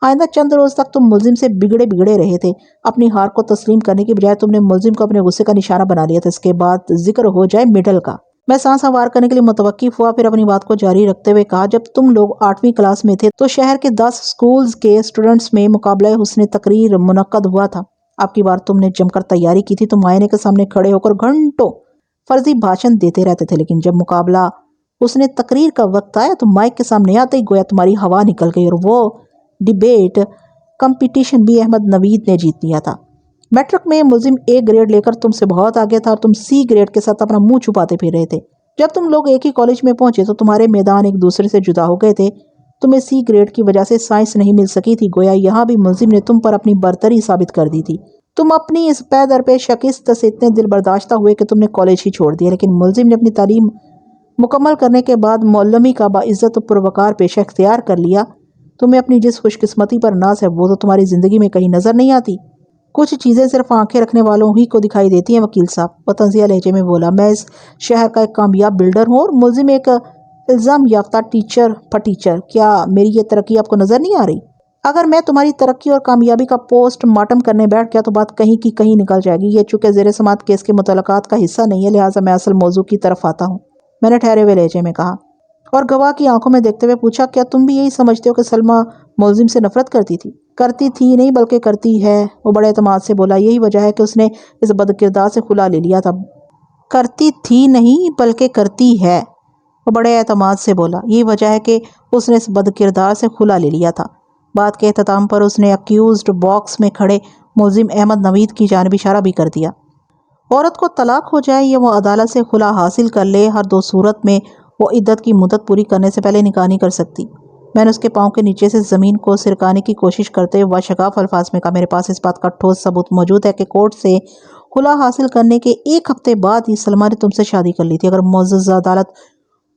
آئندہ چند روز تک تم ملزم سے بگڑے رہے تھے۔ اپنی ہار کو تسلیم کرنے کی بجائے تم نے ملزم کو اپنے غصے کا نشانہ بنا لیا تھا۔ اس کے بعد ذکر ہو جائے میڈل کا۔ میں سانس وار کرنے کے لیے متوقف ہوا، پھر اپنی بات کو جاری رکھتے ہوئے کہا، جب تم لوگ 8ویں کلاس میں تھے تو شہر کے 10 سکولز کے اسٹوڈنٹس میں مقابلہ حسن تقریر منعقد ہوا تھا۔ اب کی بار تم نے جم کر تیاری کی تھی، تم آئینے کے سامنے کھڑے ہو کر گھنٹوں فرضی بھاشن دیتے رہتے تھے، لیکن جب مقابلہ حسن تقریر کا وقت آیا تو مائک کے سامنے آتے ہی گویا تمہاری ہوا نکل گئی اور وہ ڈیبیٹ کمپٹیشن بھی احمد نوید نے جیت لیا تھا۔ میٹرک میں ملزم A گریڈ لے کر تم سے بہت آگے تھا اور تم C گریڈ کے ساتھ اپنا منہ چھپاتے پھر رہے تھے۔ جب تم لوگ ایک ہی کالج میں پہنچے تو تمہارے میدان ایک دوسرے سے جدا ہو گئے تھے۔ تمہیں C گریڈ کی وجہ سے سائنس نہیں مل سکی تھی، گویا یہاں بھی ملزم نے تم پر اپنی برتری ثابت کر دی تھی۔ تم اپنی اس پے در پہ شکست سے اتنے دل برداشتہ ہوئے کہ تم نے کالج ہی چھوڑ دیا، لیکن ملزم نے اپنی تعلیم مکمل کرنے کے بعد معلمی کا باعزت و پروقار پیشہ اختیار کر لیا۔ تمہیں اپنی جس خوش قسمتی پر ناز ہے وہ تو تمہاری زندگی میں کہیں نظر نہیں آتی۔ کچھ چیزیں صرف آنکھیں رکھنے والوں ہی کو دکھائی دیتی ہیں وکیل صاحب، وہ طنزیہ لہجے میں بولا۔ میں اس شہر کا ایک کامیاب بلڈر ہوں اور ملزم ایک الزام یافتہ ٹیچر۔ کیا میری یہ ترقی آپ کو نظر نہیں آ رہی؟ اگر میں تمہاری ترقی اور کامیابی کا پوسٹ مارٹم کرنے بیٹھ گیا تو بات کہیں کی کہیں نکل جائے گی۔ یہ چونکہ زیر سماعت کیس کے متعلقات کا حصہ نہیں ہے، لہٰذا میں اصل موضوع کی طرف آتا ہوں، میں نے ٹھہرے ہوئے لہجے میں کہا، اور گواہ کی آنکھوں میں دیکھتے ہوئے پوچھا، کیا تم بھی یہی سمجھتے ہو کہ سلمیٰ ملزم سے نفرت کرتی تھی؟ کرتی تھی نہیں بلکہ کرتی ہے، وہ بڑے اعتماد سے بولا۔ یہی وجہ ہے کہ اس نے اس بد کردار سے خلا لے لیا تھا۔ کرتی تھی نہیں بلکہ کرتی ہے، وہ بڑے اعتماد سے بولا۔ یہی وجہ ہے کہ اس نے اس بد کردار سے خلا لے لیا تھا۔ بات کے اختتام پر اس نے اکیوزڈ باکس میں کھڑے ملزم احمد نوید کی جانب اشارہ بھی کر دیا۔ عورت کو طلاق ہو جائے یا وہ عدالت سے خلا حاصل کر لے، ہر دو صورت میں وہ عدت کی مدت پوری کرنے سے پہلے نکاح نہیں کر سکتی۔ میں نے اس کے پاؤں کے نیچے سے زمین کو سرکانے کی کوشش کرتے ہوئے شگاف الفاظ میں کہا، میرے پاس اس بات کا ٹھوس ثبوت موجود ہے کہ کورٹ سے خلا حاصل کرنے کے 1 ہفتے بعد ہی سلمیٰ نے تم سے شادی کر لی تھی۔ اگر معزز عدالت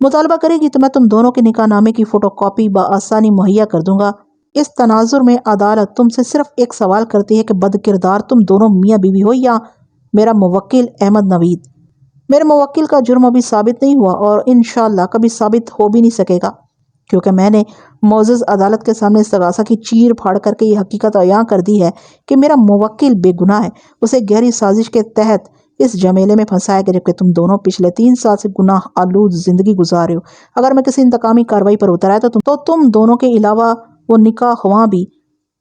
مطالبہ کرے گی تو میں تم دونوں کے نکاح نامے کی فوٹو کاپی بآسانی مہیا کر دوں گا۔ اس تناظر میں عدالت تم سے صرف ایک سوال کرتی ہے کہ بد کردار تم دونوں میاں بیوی ہو یا میرا موکل احمد نوید۔ میرے موکل کا جرم ابھی ثابت نہیں ہوا اور انشاءاللہ کبھی ثابت ہو بھی نہیں سکے گا۔ کیونکہ میں نے معزز عدالت کے سامنے استغاثہ کی چیر پھاڑ کر کے یہ حقیقت عیاں کر دی ہے کہ میرا موکل بے گناہ ہے، اسے گہری سازش کے تحت اس جمیلے میں پھنسایا گیا، جبکہ تم دونوں پچھلے 3 سال سے گناہ آلود زندگی گزار رہے ہو۔ اگر میں کسی انتقامی کارروائی پر اتر آیا تو تم دونوں کے علاوہ وہ نکاح خواں بھی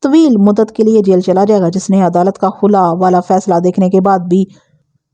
طویل مدت کے لیے جیل چلا جائے گا، جس نے عدالت کا خلا والا فیصلہ دیکھنے کے بعد بھی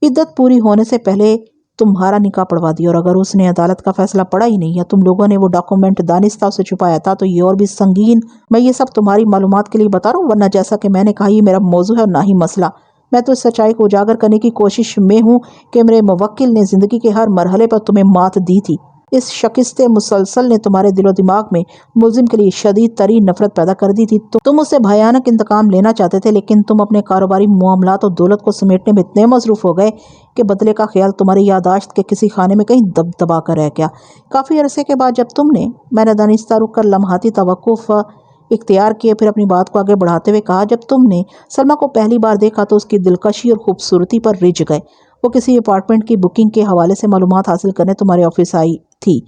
عدت پوری ہونے سے پہلے تمہارا نکاح پڑھوا دیا، اور اگر اس نے عدالت کا فیصلہ پڑھا ہی نہیں یا تم لوگوں نے وہ ڈاکومنٹ دانستہ اسے چھپایا تھا تو یہ اور بھی سنگین۔ میں یہ سب تمہاری معلومات کے لیے بتا رہا ہوں، ورنہ جیسا کہ میں نے کہا یہ میرا موضوع ہے اور نہ ہی مسئلہ۔ میں تو اس سچائی کو اجاگر کرنے کی کوشش میں ہوں کہ میرے موکل نے زندگی کے ہر مرحلے پر تمہیں مات دی تھی۔ اس شکست مسلسل نے تمہارے دل و دماغ میں ملزم کے لیے شدید ترین نفرت پیدا کر دی تھی۔ تم اس سے بھیانک انتقام لینا چاہتے تھے، لیکن تم اپنے کاروباری معاملات اور دولت کو سمیٹنے میں اتنے مصروف ہو گئے کہ بدلے کا خیال تمہاری یادداشت کے کسی خانے میں کہیں دبا کر رہ گیا۔ کافی عرصے کے بعد جب تم نے، میں نے دانستہ رک کر لمحاتی توقف اختیار کیے، پھر اپنی بات کو آگے بڑھاتے ہوئے کہا، جب تم نے سلمیٰ کو پہلی بار دیکھا تو اس کی دلکشی اور خوبصورتی پر رجھ گئے۔ وہ کسی اپارٹمنٹ کی بکنگ کے حوالے سے معلومات حاصل کرنے تمہارے آفس آئی تھی۔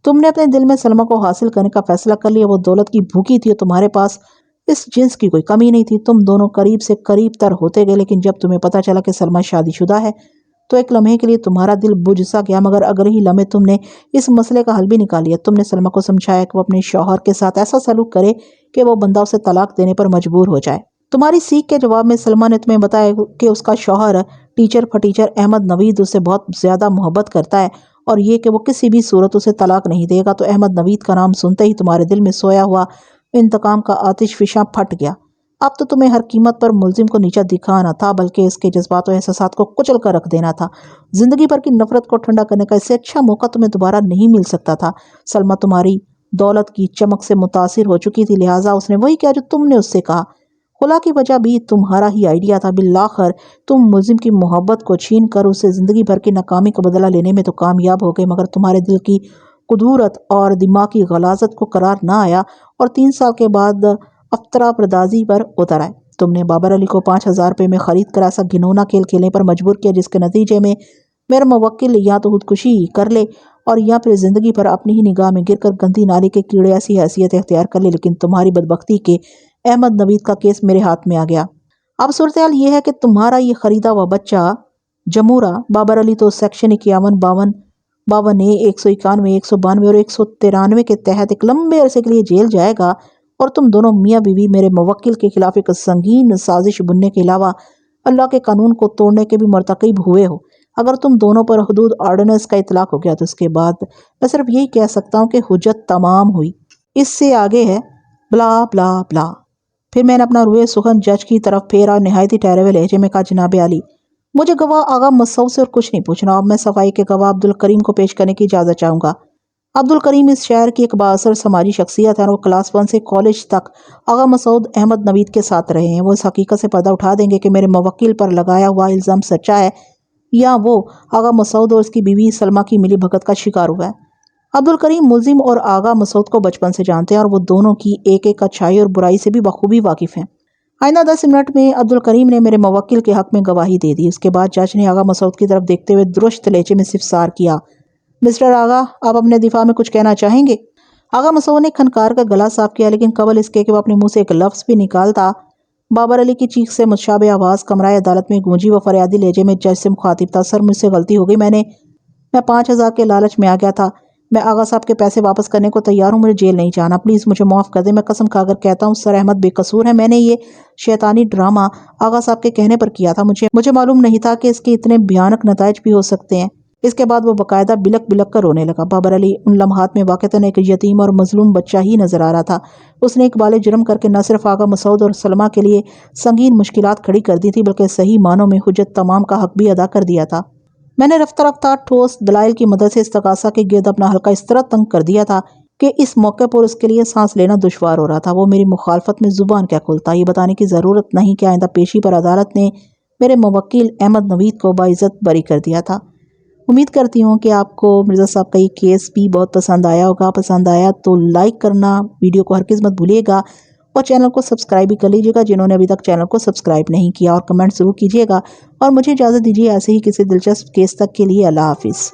تم نے اپنے دل میں سلمیٰ کو حاصل کرنے کا فیصلہ کر لیا۔ وہ دولت کی بھوکی تھی اور تمہارے پاس اس جنس کی کوئی کمی نہیں تھی۔ تم دونوں قریب سے قریب تر ہوتے گئے، لیکن جب تمہیں پتہ چلا کہ سلمیٰ شادی شدہ ہے تو ایک لمحے کے لیے تمہارا دل بجھ سا گیا، مگر اگلے ہی لمحے تم نے اس مسئلے کا حل بھی نکال لیا۔ تم نے سلمیٰ کو سمجھایا کہ وہ اپنے شوہر کے ساتھ ایسا سلوک کرے کہ وہ بندہ اسے طلاق دینے پر مجبور ہو جائے۔ تمہاری سیکھ کے جواب میں سلمیٰ نے تمہیں بتایا کہ اس کا شوہر ٹیچر فٹیچر احمد نوید اس سے بہت زیادہ محبت کرتا ہے، اور یہ کہ وہ کسی بھی صورت اسے طلاق نہیں دے گا۔ تو احمد نوید کا نام سنتے ہی تمہارے دل میں سویا ہوا انتقام کا آتش فشاں پھٹ گیا۔ اب تو تمہیں ہر قیمت پر ملزم کو نیچا دکھانا تھا، بلکہ اس کے جذبات و احساسات کو کچل کر رکھ دینا تھا۔ زندگی بھر کی نفرت کو ٹھنڈا کرنے کا اس سے اچھا موقع تمہیں دوبارہ نہیں مل سکتا تھا۔ سلمیٰ تمہاری دولت کی چمک سے متاثر ہو چکی تھی، لہٰذا اس نے وہی کیا جو تم نے اس سے کہا۔ خلا کی وجہ بھی تمہارا ہی آئیڈیا تھا۔ بالآخر تم ملزم کی محبت کو چھین کر اسے زندگی بھر کی ناکامی کا بدلہ لینے میں تو کامیاب ہو گئے، مگر تمہارے دل کی قدورت اور دماغی غلاظت کو قرار نہ آیا، اور 3 سال کے بعد افطرا پردازی پر اتر آئے۔ تم نے بابر علی کو 5,000 روپے میں خرید کر ایسا گھنونا کھیل کھیلنے پر مجبور کیا جس کے نتیجے میں میرا موکل یا تو خودکشی کر لے اور یا پھر زندگی بھر اپنی ہی نگاہ میں گر کر گندی نالی کے کیڑے ایسی حیثیت اختیار کر لے۔ لیکن تمہاری بدبختی کے احمد نوید کا کیس میرے ہاتھ میں آ گیا۔ اب صورتحال یہ ہے کہ تمہارا یہ خریدا ہوا بچہ جمورہ بابر علی تو سیکشن 51، 52A، 191، 192 اور 193 کے تحت ایک لمبے عرصے کے لیے جیل جائے گا، اور تم دونوں میاں بیوی میرے موکل کے خلاف ایک سنگین سازش بننے کے علاوہ اللہ کے قانون کو توڑنے کے بھی مرتکب ہوئے ہو۔ اگر تم دونوں پر حدود آرڈیننس کا اطلاق ہو گیا تو اس کے بعد میں صرف یہی کہہ سکتا ہوں کہ حجت تمام ہوئی۔ اس سے آگے ہے بلا بلا بلا۔ پھر میں نے اپنا روئے سخن جج کی طرف پھیرا اور نہایت ہی ٹھہرے ہوئے لہجے میں کہا، جناب عالی، مجھے گواہ آغا مسعود سے اور کچھ نہیں پوچھنا۔ اب میں صفائی کے گواہ عبدالکریم کو پیش کرنے کی اجازت چاہوں گا۔ عبدالکریم اس شہر کی ایک بااثر سماجی شخصیت ہے اور وہ کلاس 1 سے کالج تک آغا مسعود احمد نوید کے ساتھ رہے ہیں۔ وہ اس حقیقت سے پردہ اٹھا دیں گے کہ میرے موکل پر لگایا ہوا الزام سچا ہے یا وہ آغا مسعود اور اس کی بیوی سلمیٰ کی ملی بھگت کا شکار ہوا ہے۔ عبدالکریم ملزم اور آغا مسعود کو بچپن سے جانتے ہیں اور وہ دونوں کی ایک ایک اچھائی اور برائی سے بھی بخوبی واقف ہیں۔ آئندہ 10 منٹ میں عبدالکریم نے میرے موکل کے حق میں گواہی دے دی۔ اس کے بعد جج نے آغا مسعود کی طرف دیکھتے ہوئے درشت لہجے میں استفسار کیا، مسٹر آغا، آپ اپنے دفاع میں کچھ کہنا چاہیں گے؟ آغا مسعود نے کھنکار کا گلا صاف کیا، لیکن قبل اس کے کہ وہ اپنے منہ سے ایک لفظ بھی نکالتا، بابر علی کی چیخ سے متشابہ آواز کمرہ عدالت میں گونجی۔ وہ فریادی لہجے میں جج سے مخاطب تھا، سر مجھ سے غلطی ہو گئی، میں 5,000 کے لالچ میں آ گیا تھا۔ میں آغا صاحب کے پیسے واپس کرنے کو تیار ہوں، مجھے جیل نہیں جانا، پلیز مجھے معاف کر دیں۔ میں قسم کھا کر کہتا ہوں سر احمد بے قصور ہے، میں نے یہ شیطانی ڈرامہ آغا صاحب کے کہنے پر کیا تھا، مجھے معلوم نہیں تھا کہ اس کے اتنے بھیانک نتائج بھی ہو سکتے ہیں۔ اس کے بعد وہ باقاعدہ بلک بلک کر رونے لگا۔ بابر علی ان لمحات میں واقعتاً ایک یتیم اور مظلوم بچہ ہی نظر آ رہا تھا۔ اس نے اقبال جرم کر کے نہ صرف آغا مسعود اور سلمیٰ کے لیے سنگین مشکلات کھڑی کر دی تھی، بلکہ صحیح معنوں میں حجت تمام کا حق بھی ادا کر دیا تھا۔ میں نے رفتہ رفتہ ٹھوس دلائل کی مدد سے استغاثہ کے گرد اپنا حلقہ اس طرح تنگ کر دیا تھا کہ اس موقع پر اس کے لیے سانس لینا دشوار ہو رہا تھا۔ وہ میری مخالفت میں زبان کیا کھولتا۔ یہ بتانے کی ضرورت نہیں کہ آئندہ پیشی پر عدالت نے میرے موکل احمد نوید کو باعزت بری کر دیا تھا۔ امید کرتی ہوں کہ آپ کو مرزا صاحب کا یہ کیس بھی بہت پسند آیا ہوگا۔ پسند آیا تو لائک کرنا، ویڈیو کو ہرگز مت بھولیے گا، اور چینل کو سبسکرائب بھی کر لیجیے گا جنہوں نے ابھی تک چینل کو سبسکرائب نہیں کیا، اور کمنٹ ضرور کیجیے گا، اور مجھے اجازت دیجیے ایسے ہی کسی دلچسپ کیس تک کے لیے۔ اللہ حافظ۔